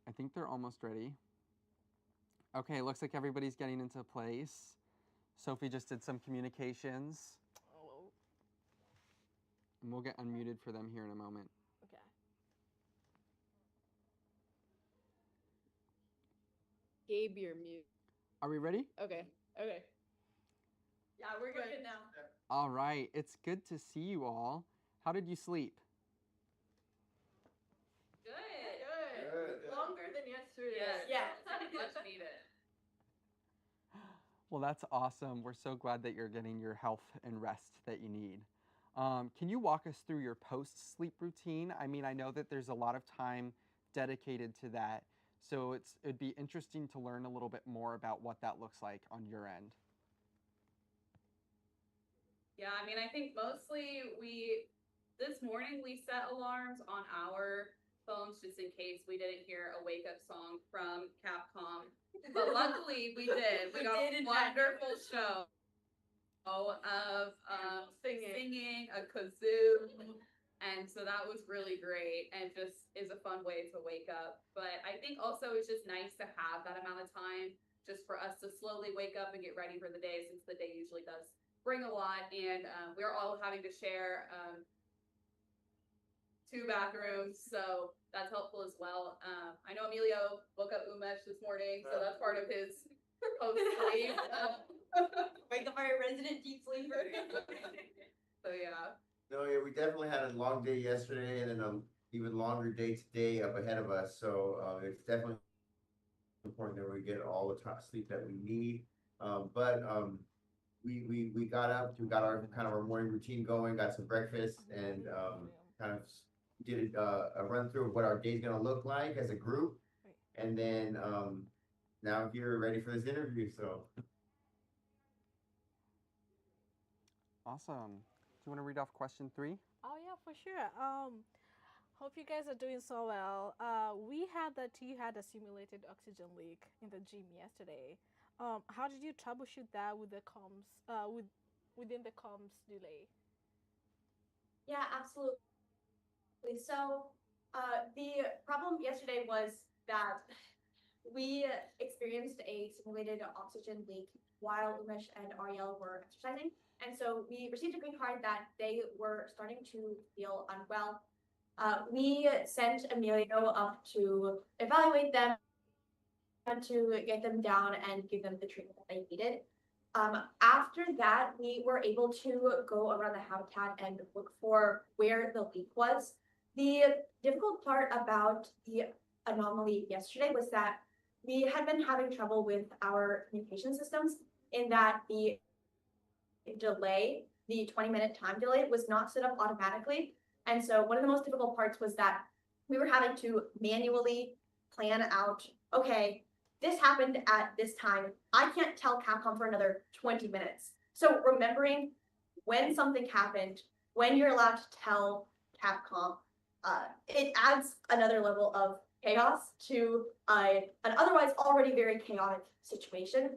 I think they're almost ready. Okay, looks like everybody's getting into place. Sophie just did some communications. Oh. And we'll get unmuted for them here in a moment. Okay. Gabe, you're mute. Are we ready? Okay. Okay. Yeah, we're good now. All right. It's good to see you all. How did you sleep? Good. Longer than yesterday. Yeah. Much needed. Well, that's awesome. We're so glad that you're getting your health and rest that you need. Can you walk us through your post-sleep routine? I mean, I know that there's a lot of time dedicated to that, so it'd be interesting to learn a little bit more about what that looks like on your end. Yeah, I mean, I think mostly this morning we set alarms on our phones just in case we didn't hear a wake-up song from Capcom. But luckily we did. We got a wonderful show of singing, a kazoo, and so that was really great and just is a fun way to wake up. But I think also it's just nice to have that amount of time just for us to slowly wake up and get ready for the day, since the day usually does bring a lot, and we're all having to share 2 bathrooms, so that's helpful as well. I know Emilio woke up Umesh this morning, so that's part of his post-sleep. Wake up our resident deep sleeper. So yeah. No, yeah, we definitely had a long day yesterday, and then an even longer day today up ahead of us. So it's definitely important that we get all the sleep that we need. We got up, we got our kind of our morning routine going, got some breakfast, and kind of did a run through of what our day's gonna look like as a group, and then now here ready for this interview. So Awesome. Do you want to read off question 3? Oh yeah, for sure. Hope you guys are doing so well. We had that you had a simulated oxygen leak in the gym yesterday. How did you troubleshoot that with the comms, within the comms delay? Yeah, absolutely. So, the problem yesterday was that we experienced a simulated oxygen leak while Umesh and Ariella were exercising. And so we received a green card that they were starting to feel unwell. We sent Emilio up to evaluate them and to get them down and give them the treatment that they needed. After that, we were able to go around the habitat and look for where the leak was. The difficult part about the anomaly yesterday was that we had been having trouble with our communication systems in that the delay, the 20-minute time delay, was not set up automatically. And so one of the most difficult parts was that we were having to manually plan out, okay, this happened at this time. I can't tell Capcom for another 20 minutes. So remembering when something happened, when you're allowed to tell Capcom, it adds another level of chaos to an otherwise already very chaotic situation.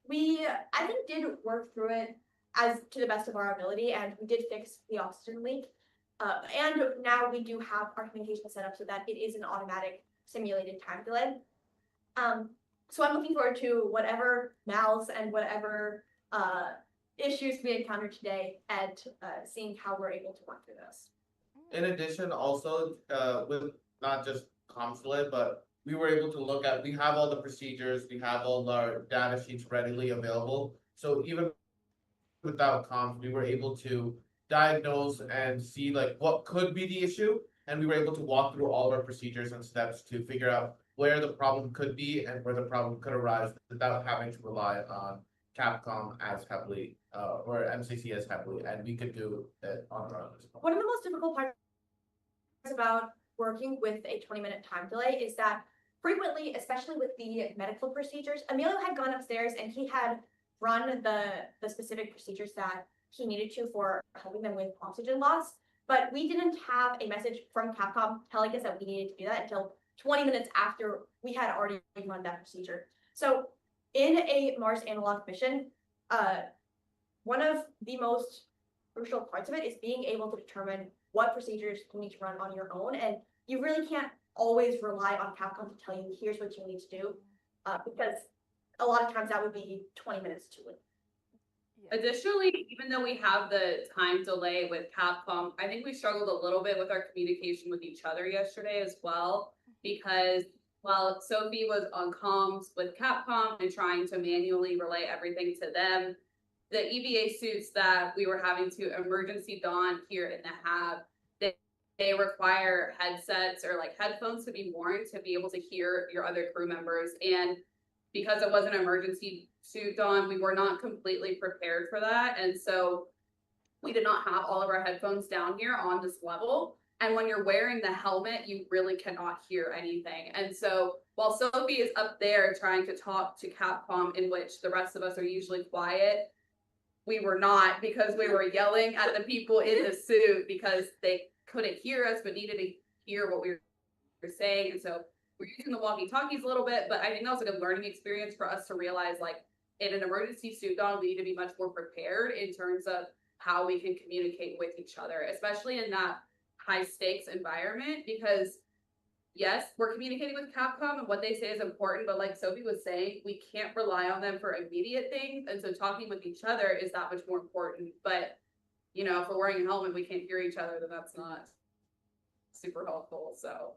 We, I think, did work through it as to the best of our ability, and we did fix the oxygen leak. And now we do have our communication set up so that it is an automatic simulated time delay. So I'm looking forward to whatever mals and whatever issues we encounter today and seeing how we're able to work through this. In addition, also with not just comms delay, but we were able to look at, we have all the procedures, we have all our data sheets readily available. So even without comms, we were able to diagnose and see like what could be the issue. And we were able to walk through all of our procedures and steps to figure out where the problem could be and where the problem could arise without having to rely on Capcom as heavily or MCC as heavily, and we could do it on our own as well. One of the most difficult parts about working with a 20-minute time delay is that frequently, especially with the medical procedures, Emilio had gone upstairs and he had run the specific procedures that he needed to for helping them with oxygen loss. But we didn't have a message from Capcom telling us that we needed to do that until 20 minutes after we had already run that procedure. So in a Mars analog mission, one of the most crucial parts of it is being able to determine what procedures you need to run on your own. And you really can't always rely on Capcom to tell you, here's what you need to do, because a lot of times that would be 20 minutes too late. Additionally, even though we have the time delay with Capcom, I think we struggled a little bit with our communication with each other yesterday as well, because while Sophie was on comms with Capcom and trying to manually relay everything to them, the EVA suits that we were having to emergency don here in the hab, they require headsets or like headphones to be worn to be able to hear your other crew members. And because it was an emergency suit don, we were not completely prepared for that. And so we did not have all of our headphones down here on this level. And when you're wearing the helmet, you really cannot hear anything. And so while Sophie is up there trying to talk to Capcom, in which the rest of us are usually quiet, we were not, because we were yelling at the people in the suit because they couldn't hear us but needed to hear what we were saying. And so we're using the walkie-talkies a little bit, but I think that was a good learning experience for us to realize, like, in an emergency suit don, we need to be much more prepared in terms of how we can communicate with each other, especially in that high stakes environment, because yes, we're communicating with Capcom and what they say is important, but like Sophie was saying, we can't rely on them for immediate things. And so talking with each other is that much more important. But, you know, if we're wearing a helmet, we can't hear each other, then that's not super helpful. So.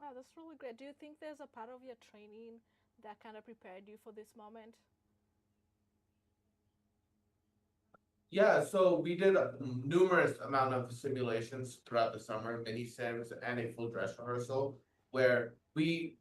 Wow, that's really great. Do you think there's a part of your training that kind of prepared you for this moment? Yeah, so we did a numerous amount of simulations throughout the summer, mini sims and a full dress rehearsal, where we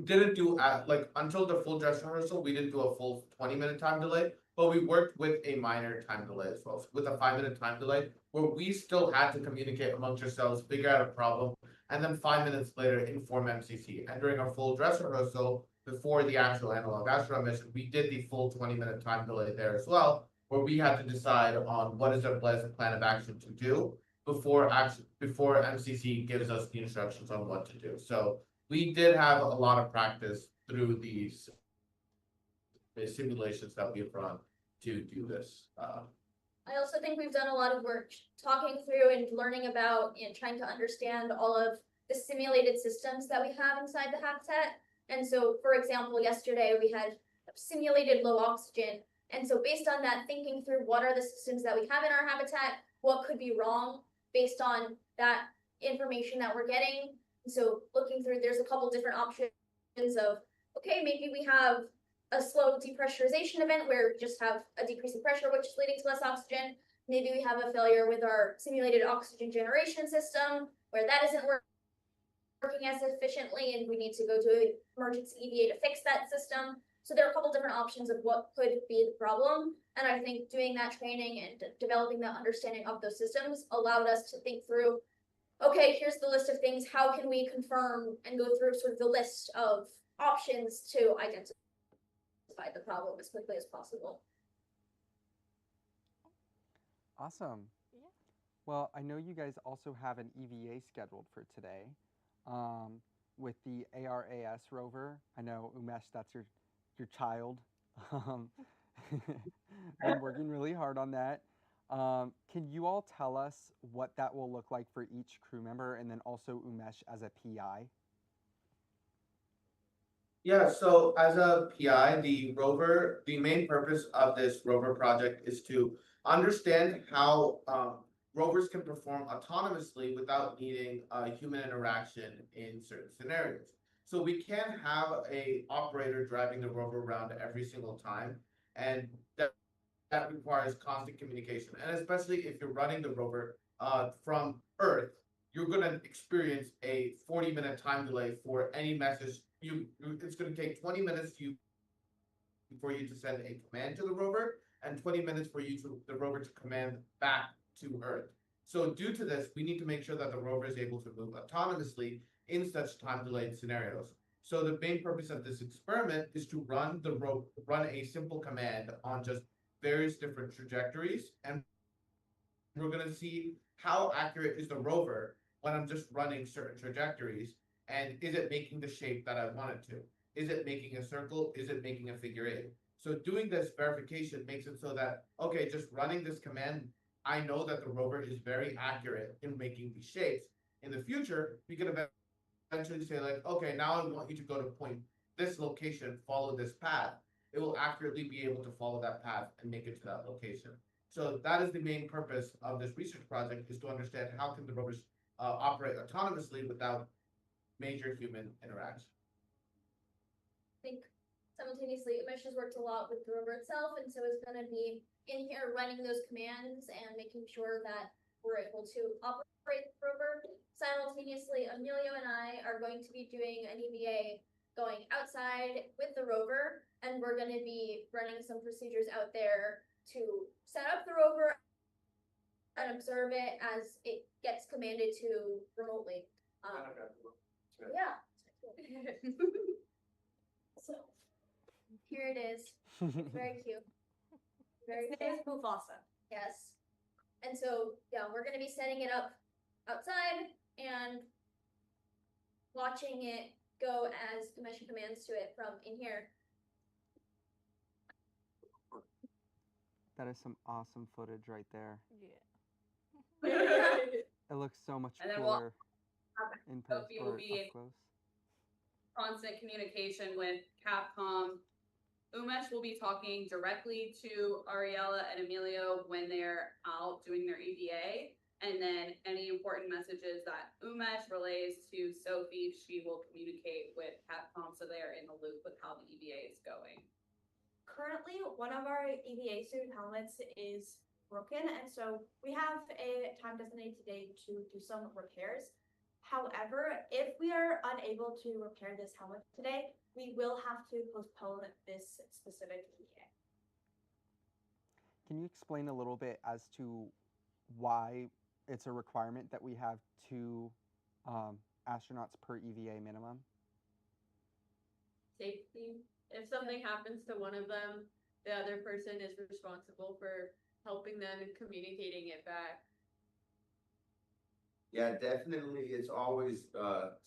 didn't do like until the full dress rehearsal, we didn't do a full 20-minute time delay, but we worked with a minor time delay as well, with a 5-minute time delay, where we still had to communicate amongst ourselves, figure out a problem, and then 5 minutes later inform MCC. And during our full dress rehearsal, before the actual analog astronaut mission, we did the full 20-minute time delay there as well. where we had to decide on what is our best plan of action to do before MCC gives us the instructions on what to do. So we did have a lot of practice through these simulations that we've run to do this. I also think we've done a lot of work talking through and learning about and trying to understand all of the simulated systems that we have inside the habitat. And so, for example, yesterday we had simulated low oxygen. And so based on that, thinking through what are the systems that we have in our habitat, what could be wrong based on that information that we're getting. And so looking through, there's a couple different options of, okay, maybe we have a slow depressurization event where we just have a decrease in pressure, which is leading to less oxygen. Maybe we have a failure with our simulated oxygen generation system where that isn't working as efficiently and we need to go to an emergency EDA to fix that system. So there are a couple different options of what could be the problem. And I think doing that training and developing that understanding of those systems allowed us to think through, okay, here's the list of things. How can we confirm and go through sort of the list of options to identify the problem as quickly as possible. Awesome. Yeah. Well, I know you guys also have an EVA scheduled for today with the ARAS rover. I know, Umesh, that's your child. Been working really hard on that. Can you all tell us what that will look like for each crew member and then also Umesh as a PI? Yeah, so as a PI, the main purpose of this rover project is to understand how rovers can perform autonomously without needing human interaction in certain scenarios. So we can't have a operator driving the rover around every single time, and that requires constant communication. And especially if you're running the rover from Earth, you're going to experience a 40-minute time delay for any message. It's going to take 20 minutes for you to send a command to the rover and 20 minutes for the rover to command back to Earth. So due to this, we need to make sure that the rover is able to move autonomously in such time delayed scenarios. So the main purpose of this experiment is to run a simple command on just various different trajectories, and we're going to see how accurate is the rover when I'm just running certain trajectories, and is it making the shape that I want it to? Is it making a circle? Is it making a figure eight? So doing this verification makes it so that, okay, just running this command, I know that the rover is very accurate in making these shapes. In the future, we can eventually say like, okay, now I want you to go to this location, follow this path. It will accurately be able to follow that path and make it to that location. So that is the main purpose of this research project, is to understand how can the rovers operate autonomously without major human interaction. I think simultaneously, Umesh has worked a lot with the rover itself, and so is going to be in here running those commands and making sure that we're able to operate the rover. Simultaneously, Emilio and I are going to be doing an EVA going outside with the rover, and we're going to be running some procedures out there to set up the rover and observe it as it gets commanded to remotely. Yeah. So here it is. It's very cute. Very cute. Thalassa. Yes. And so yeah, we're gonna be setting it up outside and watching it go as Umesh commands to it from in here. That is some awesome footage right there. Yeah. It looks so much And then cooler in Sophia will up be close. Constant communication with Capcom. Umesh will be talking directly to Ariella and Emilio when they're out doing their EVA. And then any important messages that Umesh relays to Sophie, she will communicate with Capcom so they're in the loop with how the EVA is going. Currently, one of our EVA student helmets is broken, and so we have a time designated today to do some repairs. However, if we are unable to repair this helmet today, we will have to postpone this specific EVA. Can you explain a little bit as to why it's a requirement that we have 2 astronauts per EVA minimum? Safety. If something happens to one of them, the other person is responsible for helping them and communicating it back. Yeah, definitely. It's always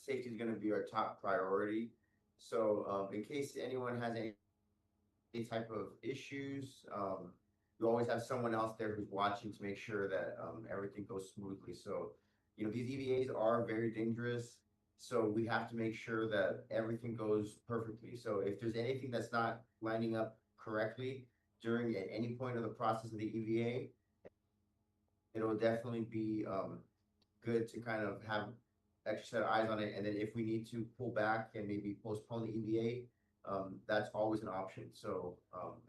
safety is going to be our top priority. So in case anyone has any type of issues, you always have someone else there who's watching to make sure that everything goes smoothly. So, you know, these EVAs are very dangerous. So we have to make sure that everything goes perfectly. So if there's anything that's not lining up correctly during at any point of the process of the EVA, it'll definitely be good to kind of have extra set of eyes on it. And then if we need to pull back and maybe postpone the EVA, that's always an option. So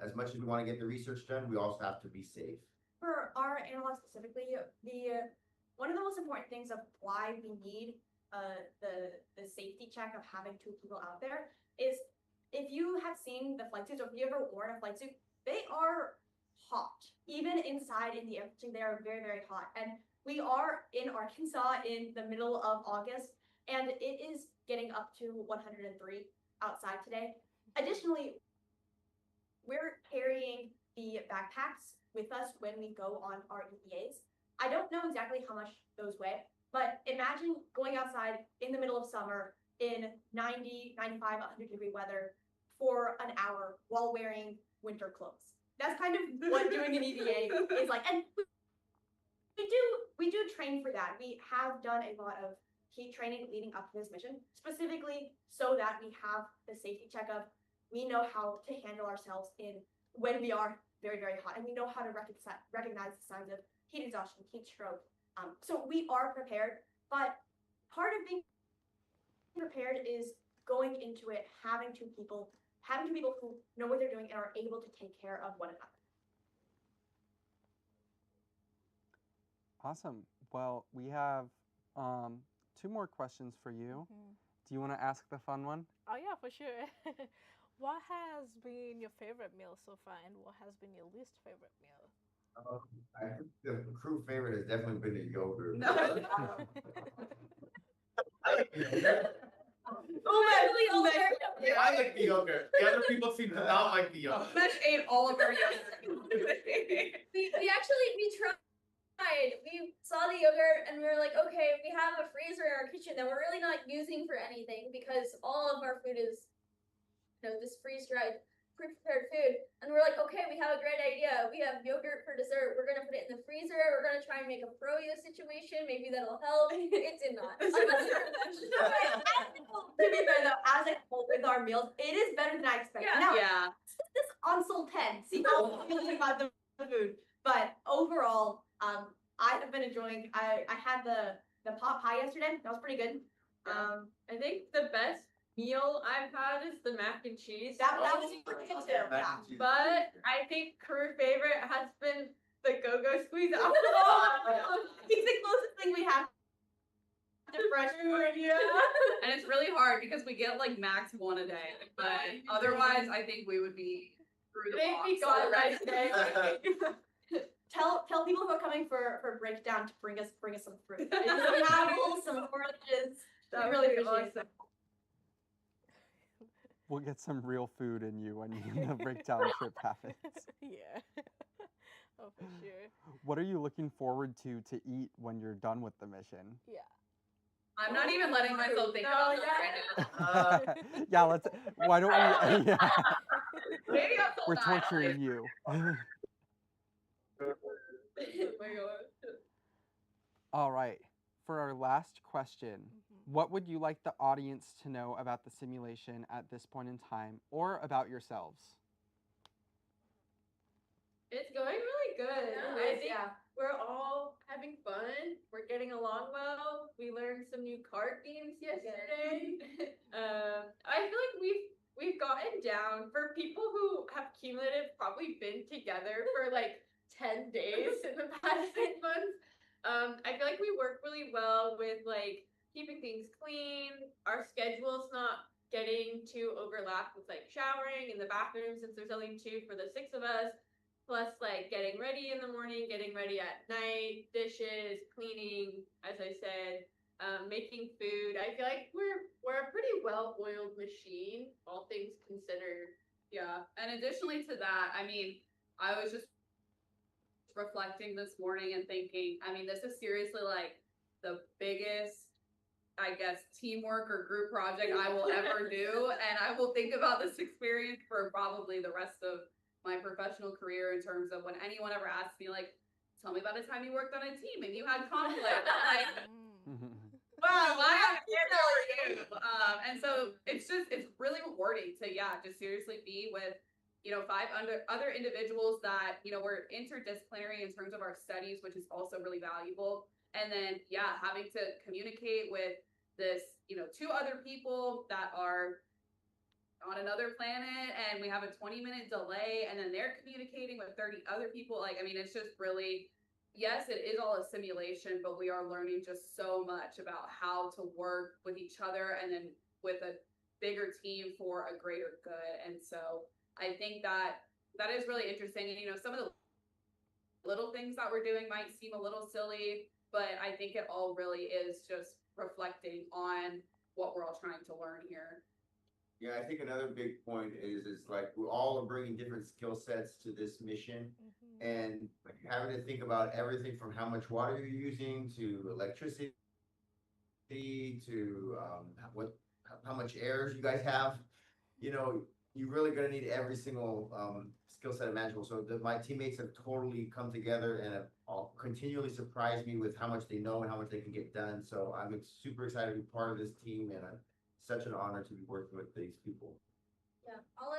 as much as we want to get the research done, we also have to be safe. For our analog specifically, one of the most important things of why we need the safety check of having 2 people out there is if you have seen the flight suits or if you ever worn a flight suit, they are hot. Even inside in the airplane, they are very, very hot. And we are in Arkansas in the middle of August, and it is getting up to 103 outside today. Additionally, we're carrying the backpacks with us when we go on our EVAs. I don't know exactly how much those weigh, but imagine going outside in the middle of summer in 90, 95, 100-degree weather for an hour while wearing winter clothes. That's kind of what doing an EVA is like. And we do train for that. We have done a lot of heat training leading up to this mission, specifically so that we have the safety check of we know how to handle ourselves in when we are very, very hot, and we know how to recognize the signs of heat exhaustion, heat stroke. So we are prepared, but part of being prepared is going into it, having two people who know what they're doing and are able to take care of one another. Awesome. Well, we have 2 more questions for you. Do you want to ask the fun one? Oh yeah, for sure. What has been your favorite meal so far, and what has been your least favorite meal? I think the crew favorite has definitely been the yogurt. No. I like the yogurt. The other people seem to not like the yogurt. Mesh ate all of our yogurt. we tried. We saw the yogurt and we were like, okay, we have a freezer in our kitchen that we're really not using for anything because all of our food is, this freeze-dried, pre-prepared food. And we're like, okay, we have a great idea. We have yogurt for dessert. We're gonna put it in the freezer. We're gonna try and make a froyo situation. Maybe that'll help. It did not. To be fair though, as a whole with our meals, it is better than I expected. Yeah. Now, Yeah. this on Soul 10. See how I'm feeling about the food. But overall, I have been enjoying. I had the pot pie yesterday. That was pretty good. I think the best meal I've had is the mac and cheese. That was pretty good too. Yeah. But I think crew favorite has been the go-go squeeze alcohol. It's the closest thing we have to fresh food. Yeah. And it's really hard because we get like max 1 a day. But otherwise, I think we would be through the box already. Tell people who are coming for breakdown to bring us some fruit. Some apples, some oranges. That We really would be appreciate awesome. We'll get some real food in you when the breakdown trip happens. Yeah. Oh, for sure. What are you looking forward to eat when you're done with the mission? Yeah. I'm not even letting myself think about this right now. Yeah, why don't we, yeah. Maybe I'll pull We're that. torturing you. Oh my God. All right, for our last question, what would you like the audience to know about the simulation at this point in time, or about yourselves? It's going really good. Yeah, I think yeah. we're all having fun. We're getting along well. We learned some new card games yesterday. I feel like we've gotten down for people who have cumulative probably been together for like 10 days in the past 6 months. I feel like we work really well with like keeping things clean. Our schedule's not getting too overlapped with like showering in the bathroom since there's only 2 for the 6 of us. Plus like getting ready in the morning, getting ready at night, dishes, cleaning, as I said, making food. I feel like we're a pretty well-oiled machine, all things considered. Yeah, and additionally to that, I mean, I was just reflecting this morning and thinking, I mean, this is seriously like the biggest, I guess, teamwork or group project I will ever do. And I will think about this experience for probably the rest of my professional career in terms of when anyone ever asks me, like, tell me about a time you worked on a team and you had conflict. Like, wow, why am I here for you? And so it's really rewarding to, just seriously be with, 5 other individuals that, we're interdisciplinary in terms of our studies, which is also really valuable. And then, having to communicate with this, 2 other people that are on another planet and we have a 20-minute delay and then they're communicating with 30 other people. Like, I mean, it's just really, yes, it is all a simulation, but we are learning just so much about how to work with each other and then with a bigger team for a greater good. And so I think that is really interesting. And, some of the little things that we're doing might seem a little silly, but I think it all really is just reflecting on what we're all trying to learn here. Yeah, I think another big point is like we all are bringing different skill sets to this mission, and having to think about everything from how much water you're using to electricity to how much air you guys have. You're really gonna need every single skill set imaginable. So my teammates have totally come together and have all continually surprised me with how much they know and how much they can get done. So I'm super excited to be part of this team, and such an honor to be working with these people. Yeah, I'll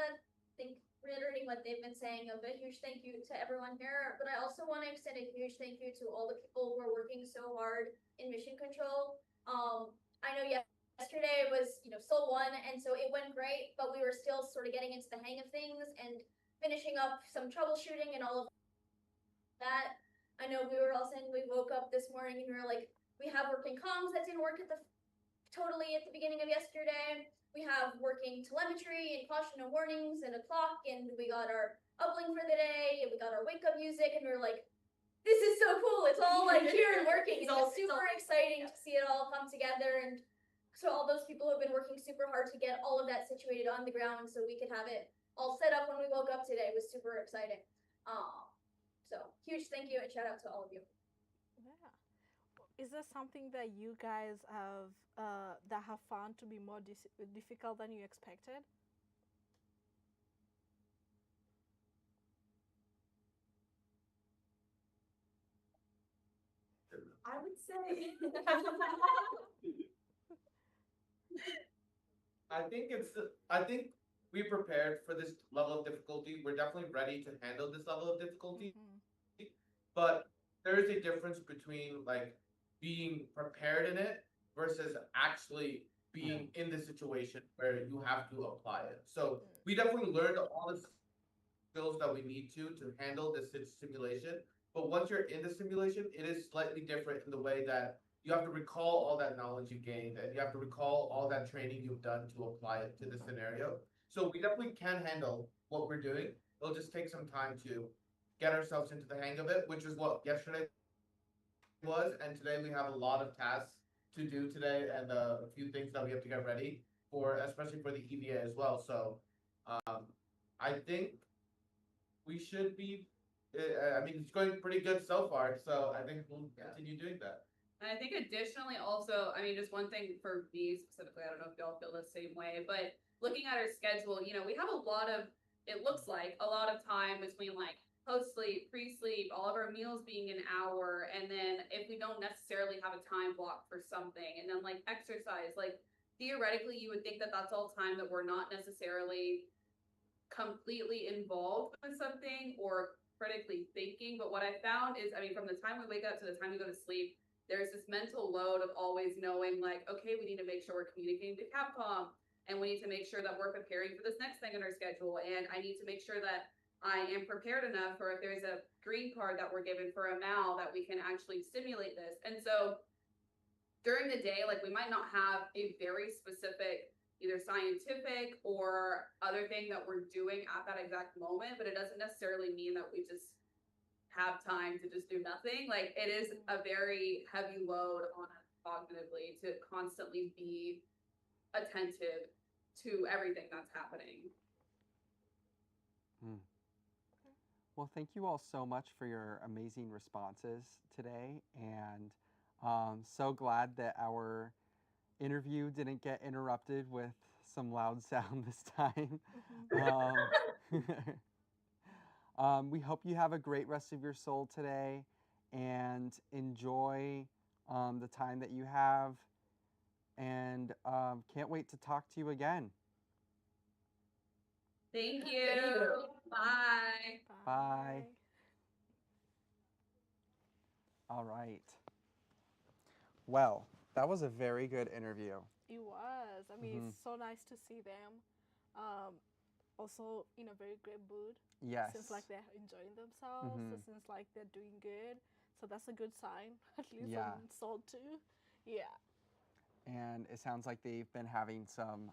reiterating what they've been saying, a huge thank you to everyone here, but I also want to extend a huge thank you to all the people who are working so hard in mission control. I know yesterday was, Sol 1, and so it went great, but we were still sort of getting into the hang of things and finishing up some troubleshooting and all of that. I know we were all saying we woke up this morning and we were like, we have working comms that didn't work totally at the beginning of yesterday. We have working telemetry and caution and warnings and a clock, and we got our uplink for the day, and we got our wake up music, and we were like, this is so cool. It's all like here and working. It's all super exciting to see it all come together. And so all those people have been working super hard to get all of that situated on the ground so we could have it all set up when we woke up today. It was super exciting. So huge thank you and shout out to all of you. Yeah. Is there something that you guys have found to be more difficult than you expected? I would say I think we prepared for this level of difficulty. We're definitely ready to handle this level of difficulty. But there is a difference between like being prepared in it versus actually being in the situation where you have to apply it. So we definitely learned all the skills that we need to handle this simulation. But once you're in the simulation, it is slightly different in the way that you have to recall all that knowledge you gained, and you have to recall all that training you've done to apply it to the scenario. So we definitely can handle what we're doing. It'll just take some time to get ourselves into the hang of it, which is what yesterday was. And today we have a lot of tasks to do today and a few things that we have to get ready for, especially for the EVA as well. So I think we should be, I mean, it's going pretty good so far. So I think we'll continue doing that. And I think additionally also, I mean, just one thing for me specifically, I don't know if y'all feel the same way, but looking at our schedule, we have a lot of, it looks like a lot of time between like post-sleep, pre-sleep, all of our meals being an hour. And then if we don't necessarily have a time block for something, and then like exercise, like theoretically, you would think that that's all time that we're not necessarily completely involved with something or critically thinking. But what I found is, I mean, from the time we wake up to the time we go to sleep, there's this mental load of always knowing like, okay, we need to make sure we're communicating to Capcom, and we need to make sure that we're preparing for this next thing in our schedule. And I need to make sure that I am prepared enough for if there's a green card that we're given for a MAL that we can actually simulate this. And so during the day, like we might not have a very specific either scientific or other thing that we're doing at that exact moment, but it doesn't necessarily mean that we just have time to just do nothing. Like it is a very heavy load on us cognitively to constantly be attentive to everything that's happening. Well, thank you all so much for your amazing responses today, and so glad that our interview didn't get interrupted with some loud sound this time. We hope you have a great rest of your soul today and enjoy the time that you have, and can't wait to talk to you again. Thank you. Bye. Bye. All right. Well, that was a very good interview. It was. I mean, it's so nice to see them. Also in a very great mood. Yes. Seems like they're enjoying themselves. It seems like they're doing good. So that's a good sign, at least on Soul 2. Yeah. And it sounds like they've been having some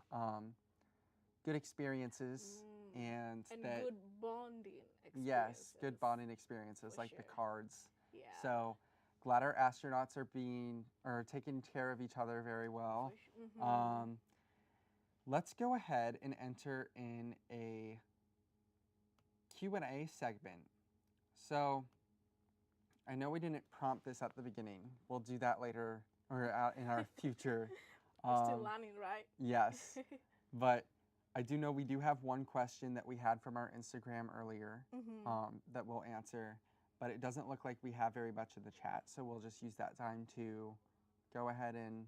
good experiences and that, good bonding experiences. Yes, good bonding experiences For like sure. the cards. Yeah. So glad our astronauts are taking care of each other very well. Let's go ahead and enter in a Q&A segment. So I know we didn't prompt this at the beginning. We'll do that later or out in our future. We're still learning, right? Yes. But I do know we do have one question that we had from our Instagram earlier that we'll answer, but it doesn't look like we have very much in the chat, so we'll just use that time to go ahead and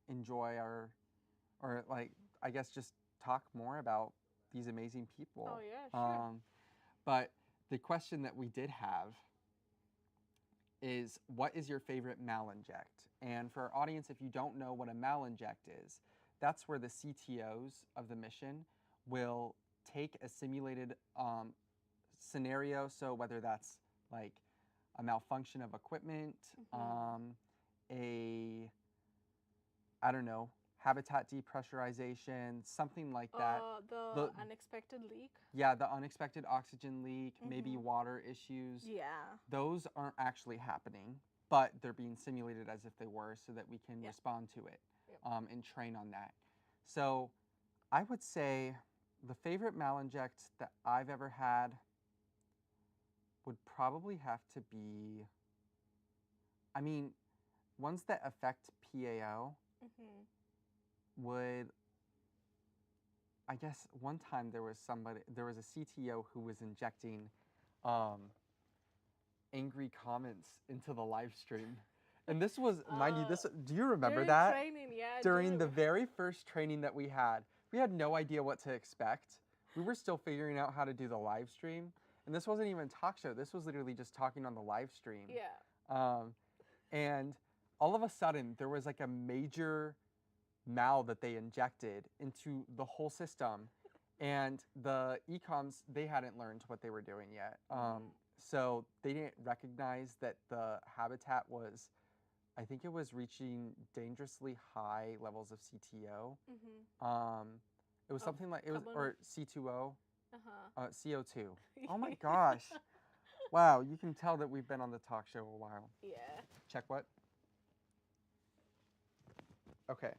enjoy or like, I guess just talk more about these amazing people. Oh, yeah, sure. But the question that we did have is, what is your favorite malinject? And for our audience, if you don't know what a malinject is, that's where the CTOs of the mission will take a simulated scenario, so whether that's like a malfunction of equipment, I don't know, habitat depressurization, something like that. The unexpected leak. Yeah, the unexpected oxygen leak, maybe water issues. Yeah. Those aren't actually happening, but they're being simulated as if they were so that we can respond to it and train on that. So I would say the favorite malinject that I've ever had would probably have to be, I mean, ones that affect PAO would, I guess one time there was a CTO who was injecting angry comments into the live stream. And this was, mind you, do you remember that? Training, yeah, during the very first training that we had no idea what to expect. We were still figuring out how to do the live stream. And this wasn't even a talk show. This was literally just talking on the live stream. Yeah. And all of a sudden, there was like a major mal that they injected into the whole system. And the ecoms, they hadn't learned what they were doing yet. So they didn't recognize that the habitat was, I think it was reaching dangerously high levels of CTO. It was something like, or C2O, CO2. Oh my gosh. Wow, you can tell that we've been on the talk show a while. Yeah. Check what? Okay.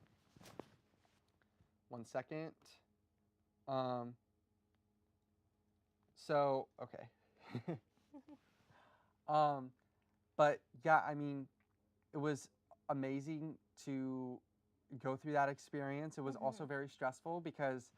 1 second. So, okay. But yeah, I mean, it was amazing to go through that experience. It was also very stressful because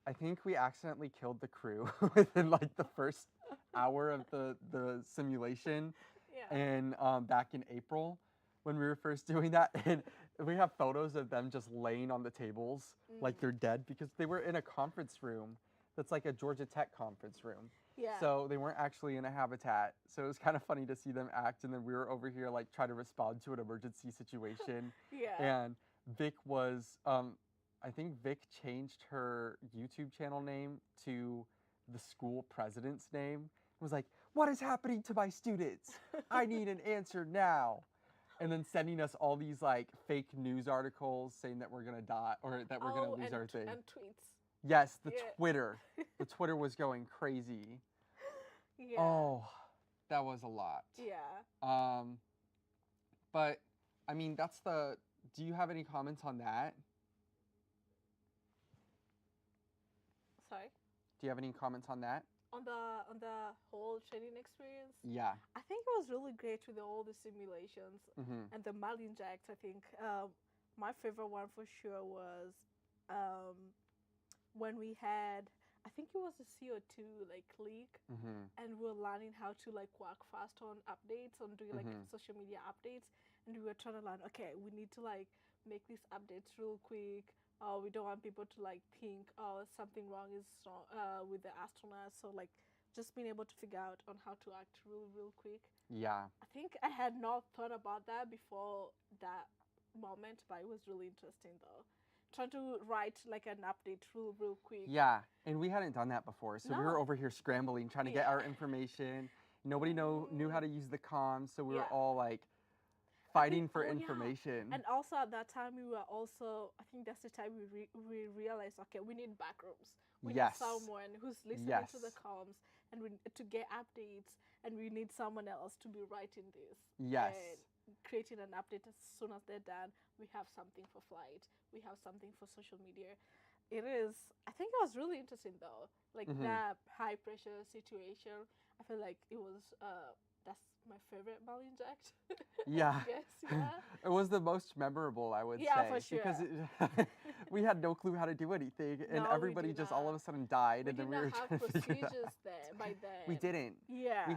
I think we accidentally killed the crew within like the first hour of the simulation. Yeah. And back in April when we were first doing that. And we have photos of them just laying on the tables like they're dead because they were in a conference room that's like a Georgia Tech conference room. Yeah. So they weren't actually in a habitat. So it was kind of funny to see them act, and then we were over here like trying to respond to an emergency situation. Yeah. And Vic was, I think Vic changed her YouTube channel name to the school president's name. It was like, what is happening to my students? I need an answer now. And then sending us all these like fake news articles saying that we're gonna die or that we're gonna lose our thing. And tweets. Yes, the Twitter. The Twitter was going crazy. Yeah. Oh, that was a lot. Yeah. But I mean, that's the. Do you have any comments on that? Sorry. Do you have any comments on that? On the whole training experience? Yeah. I think it was really great with all the simulations and the mal injects. I think my favorite one for sure was when we had, I think it was a CO2 like leak, and we were learning how to like work fast on updates, on doing like social media updates, and we were trying to learn, okay, we need to like make these updates real quick. We don't want people to like think, oh, something wrong is wrong, with the astronauts. So like just being able to figure out on how to act real quick. Yeah. I think I had not thought about that before that moment, but it was really interesting though. Trying to write like an update real quick. Yeah, and we hadn't done that before, so we were over here scrambling, trying to get our information. Nobody knew how to use the comms, so we were all like fighting for information. And also at that time, we were also, I think that's the time we realized, okay, we need back rooms. We need someone who's listening to the comms and to get updates, and we need someone else to be writing this. Yes. And creating an update as soon as they're done. We have something for flight. We have something for social media. It is, I think it was really interesting though. Like that high pressure situation, I feel like it was, that's my favorite mal inject. Yeah. Yes, yeah. It was the most memorable, I would say. Yeah, for sure. Because we had no clue how to do anything, and everybody just all of a sudden died, and then we were trying to figure that out. There by then. We didn't. Yeah.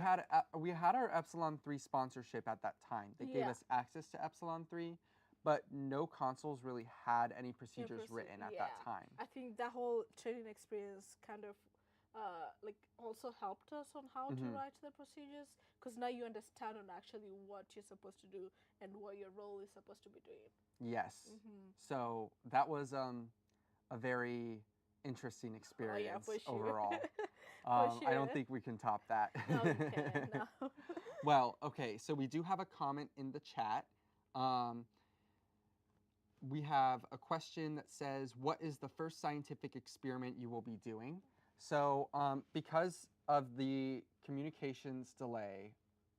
We had our Epsilon 3 sponsorship at that time. They gave us access to Epsilon 3, but no consoles really had any procedures written at that time. I think that whole training experience kind of like also helped us on how to write the procedures, because now you understand on actually what you're supposed to do and what your role is supposed to be doing. Yes. So that was a very interesting experience overall. I don't think we can top that. No, we can't. No. Well, okay, so we do have a comment in the chat. We have a question that says, what is the first scientific experiment you will be doing? So because of the communications delay,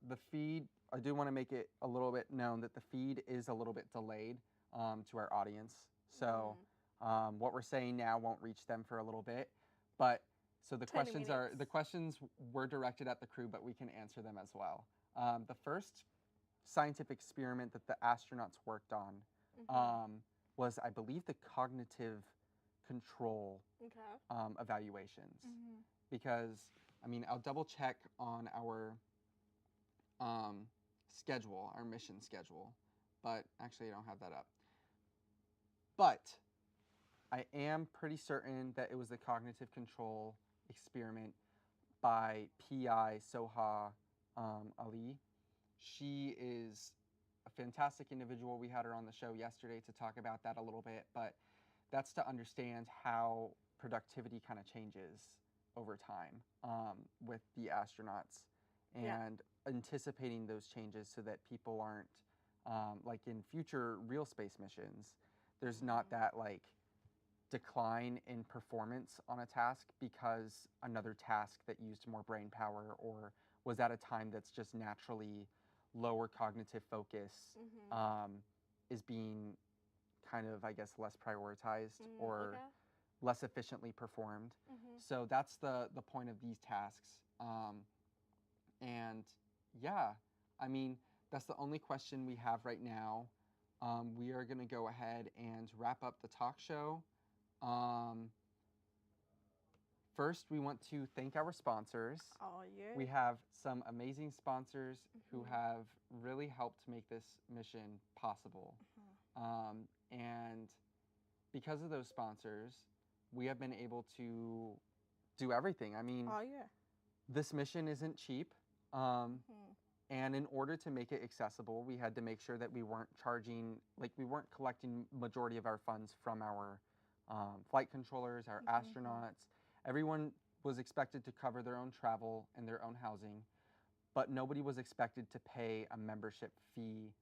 the feed, I do want to make it a little bit known that the feed is a little bit delayed to our audience. So what we're saying now won't reach them for a little bit. But so the questions were directed at the crew, but we can answer them as well. The first scientific experiment that the astronauts worked on was, I believe, the cognitive control evaluations. Because, I mean, I'll double check on our schedule, our mission schedule, but actually I don't have that up. But I am pretty certain that it was the cognitive control experiment by PI Soha Ali. She is a fantastic individual. We had her on the show yesterday to talk about that a little bit, but that's to understand how productivity kind of changes over time with the astronauts, and anticipating those changes so that people aren't, like in future real space missions, there's not that like decline in performance on a task because another task that used more brain power or was at a time that's just naturally lower cognitive focus is being kind of, I guess, less prioritized or less efficiently performed. So that's the point of these tasks. And yeah, I mean, that's the only question we have right now. We are going to go ahead and wrap up the talk show. First, we want to thank our sponsors. Oh, yeah. We have some amazing sponsors who have really helped make this mission possible. And because of those sponsors, we have been able to do everything. I mean, this mission isn't cheap. And in order to make it accessible, we had to make sure that we weren't charging, like we weren't collecting majority of our funds from our flight controllers, our astronauts. Everyone was expected to cover their own travel and their own housing, but nobody was expected to pay a membership fee.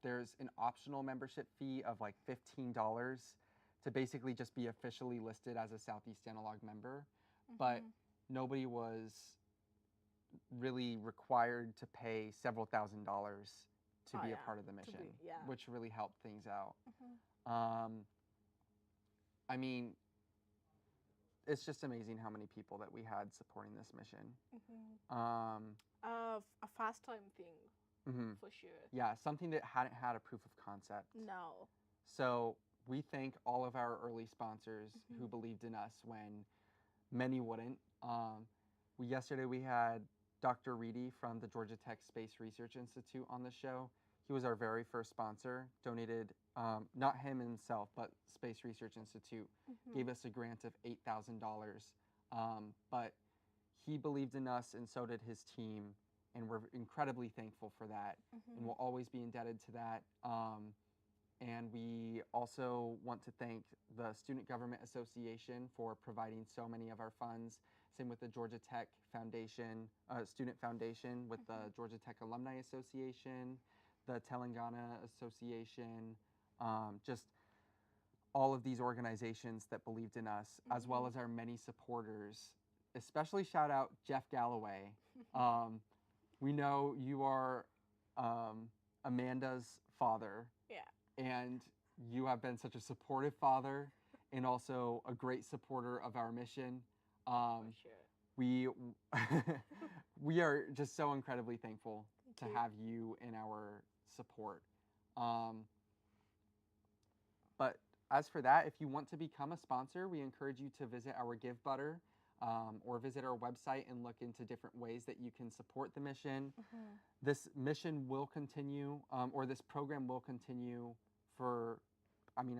There's an optional membership fee of like $15 to basically just be officially listed as a Southeast Analog member, but nobody was really required to pay several $1,000s to be a part of the mission, which really helped things out. I mean, it's just amazing how many people that we had supporting this mission. A fast time thing, for sure. Yeah, something that hadn't had a proof of concept. No. So we thank all of our early sponsors who believed in us when many wouldn't. Yesterday we had Dr. Reedy from the Georgia Tech Space Research Institute on the show. He was our very first sponsor, donated, not him himself, but Space Research Institute gave us a grant of $8,000. But he believed in us and so did his team, and we're incredibly thankful for that, and we'll always be indebted to that. And we also want to thank the Student Government Association for providing so many of our funds. Same with the Georgia Tech Foundation, Student Foundation, with the Georgia Tech Alumni Association, the Telangana Association, just all of these organizations that believed in us, as well as our many supporters. Especially shout out Jeff Galloway. We know you are Amanda's father. Yeah. And you have been such a supportive father and also a great supporter of our mission. For sure. We are just so incredibly thankful to have you in our support. But as for that, if you want to become a sponsor, we encourage you to visit our Give Butter or visit our website and look into different ways that you can support the mission. This mission will continue, or this program will continue for,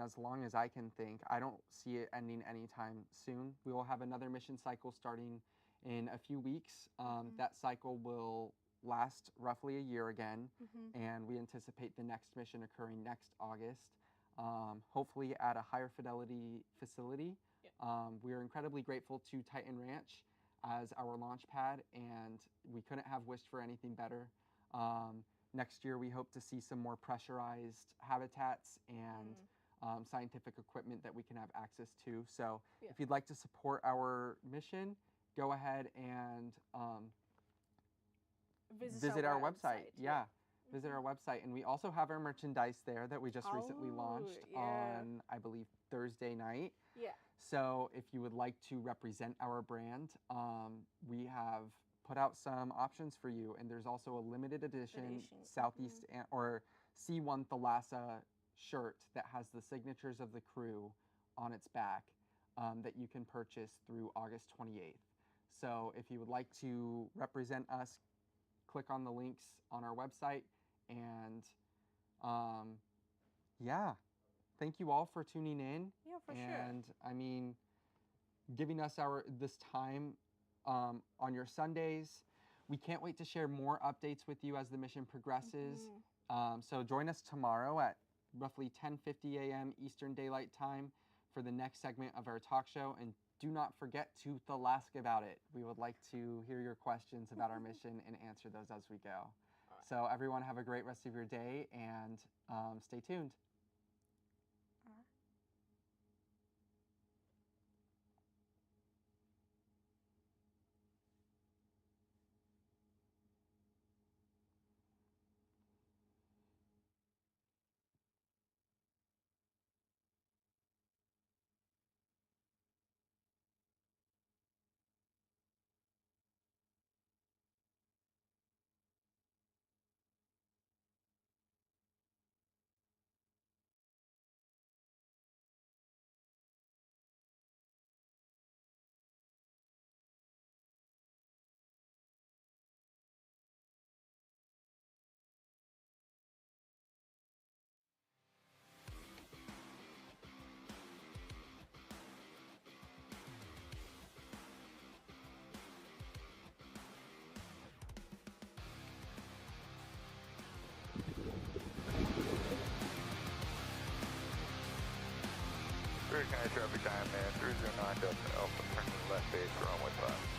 as long as I can think. I don't see it ending anytime soon. We will have another mission cycle starting in a few weeks. That cycle will last roughly a year again, and we anticipate the next mission occurring next August, hopefully at a higher fidelity facility. We are incredibly grateful to Titan Ranch as our launch pad, and we couldn't have wished for anything better. Next year, we hope to see some more pressurized habitats and scientific equipment that we can have access to. So if you'd like to support our mission, go ahead and visit our website. Visit our website. And we also have our merchandise there that we just recently launched on, I believe, Thursday night. Yeah. So if you would like to represent our brand, we have put out some options for you. And there's also a limited edition Southeast or C1 Thalassa shirt that has the signatures of the crew on its back that you can purchase through August 28th. So if you would like to represent us, click on the links on our website. And thank you all for tuning in. Yeah, for sure. And giving us this time on your Sundays. We can't wait to share more updates with you as the mission progresses. So join us tomorrow at roughly 10:50 a.m. Eastern Daylight Time for the next segment of our talk show. And do not forget to Thalask About It. We would like to hear your questions about our mission and answer those as we go. So everyone have a great rest of your day and stay tuned. Very kind of traffic time, man. 309 Delta Alpha, turning left base, runway 5.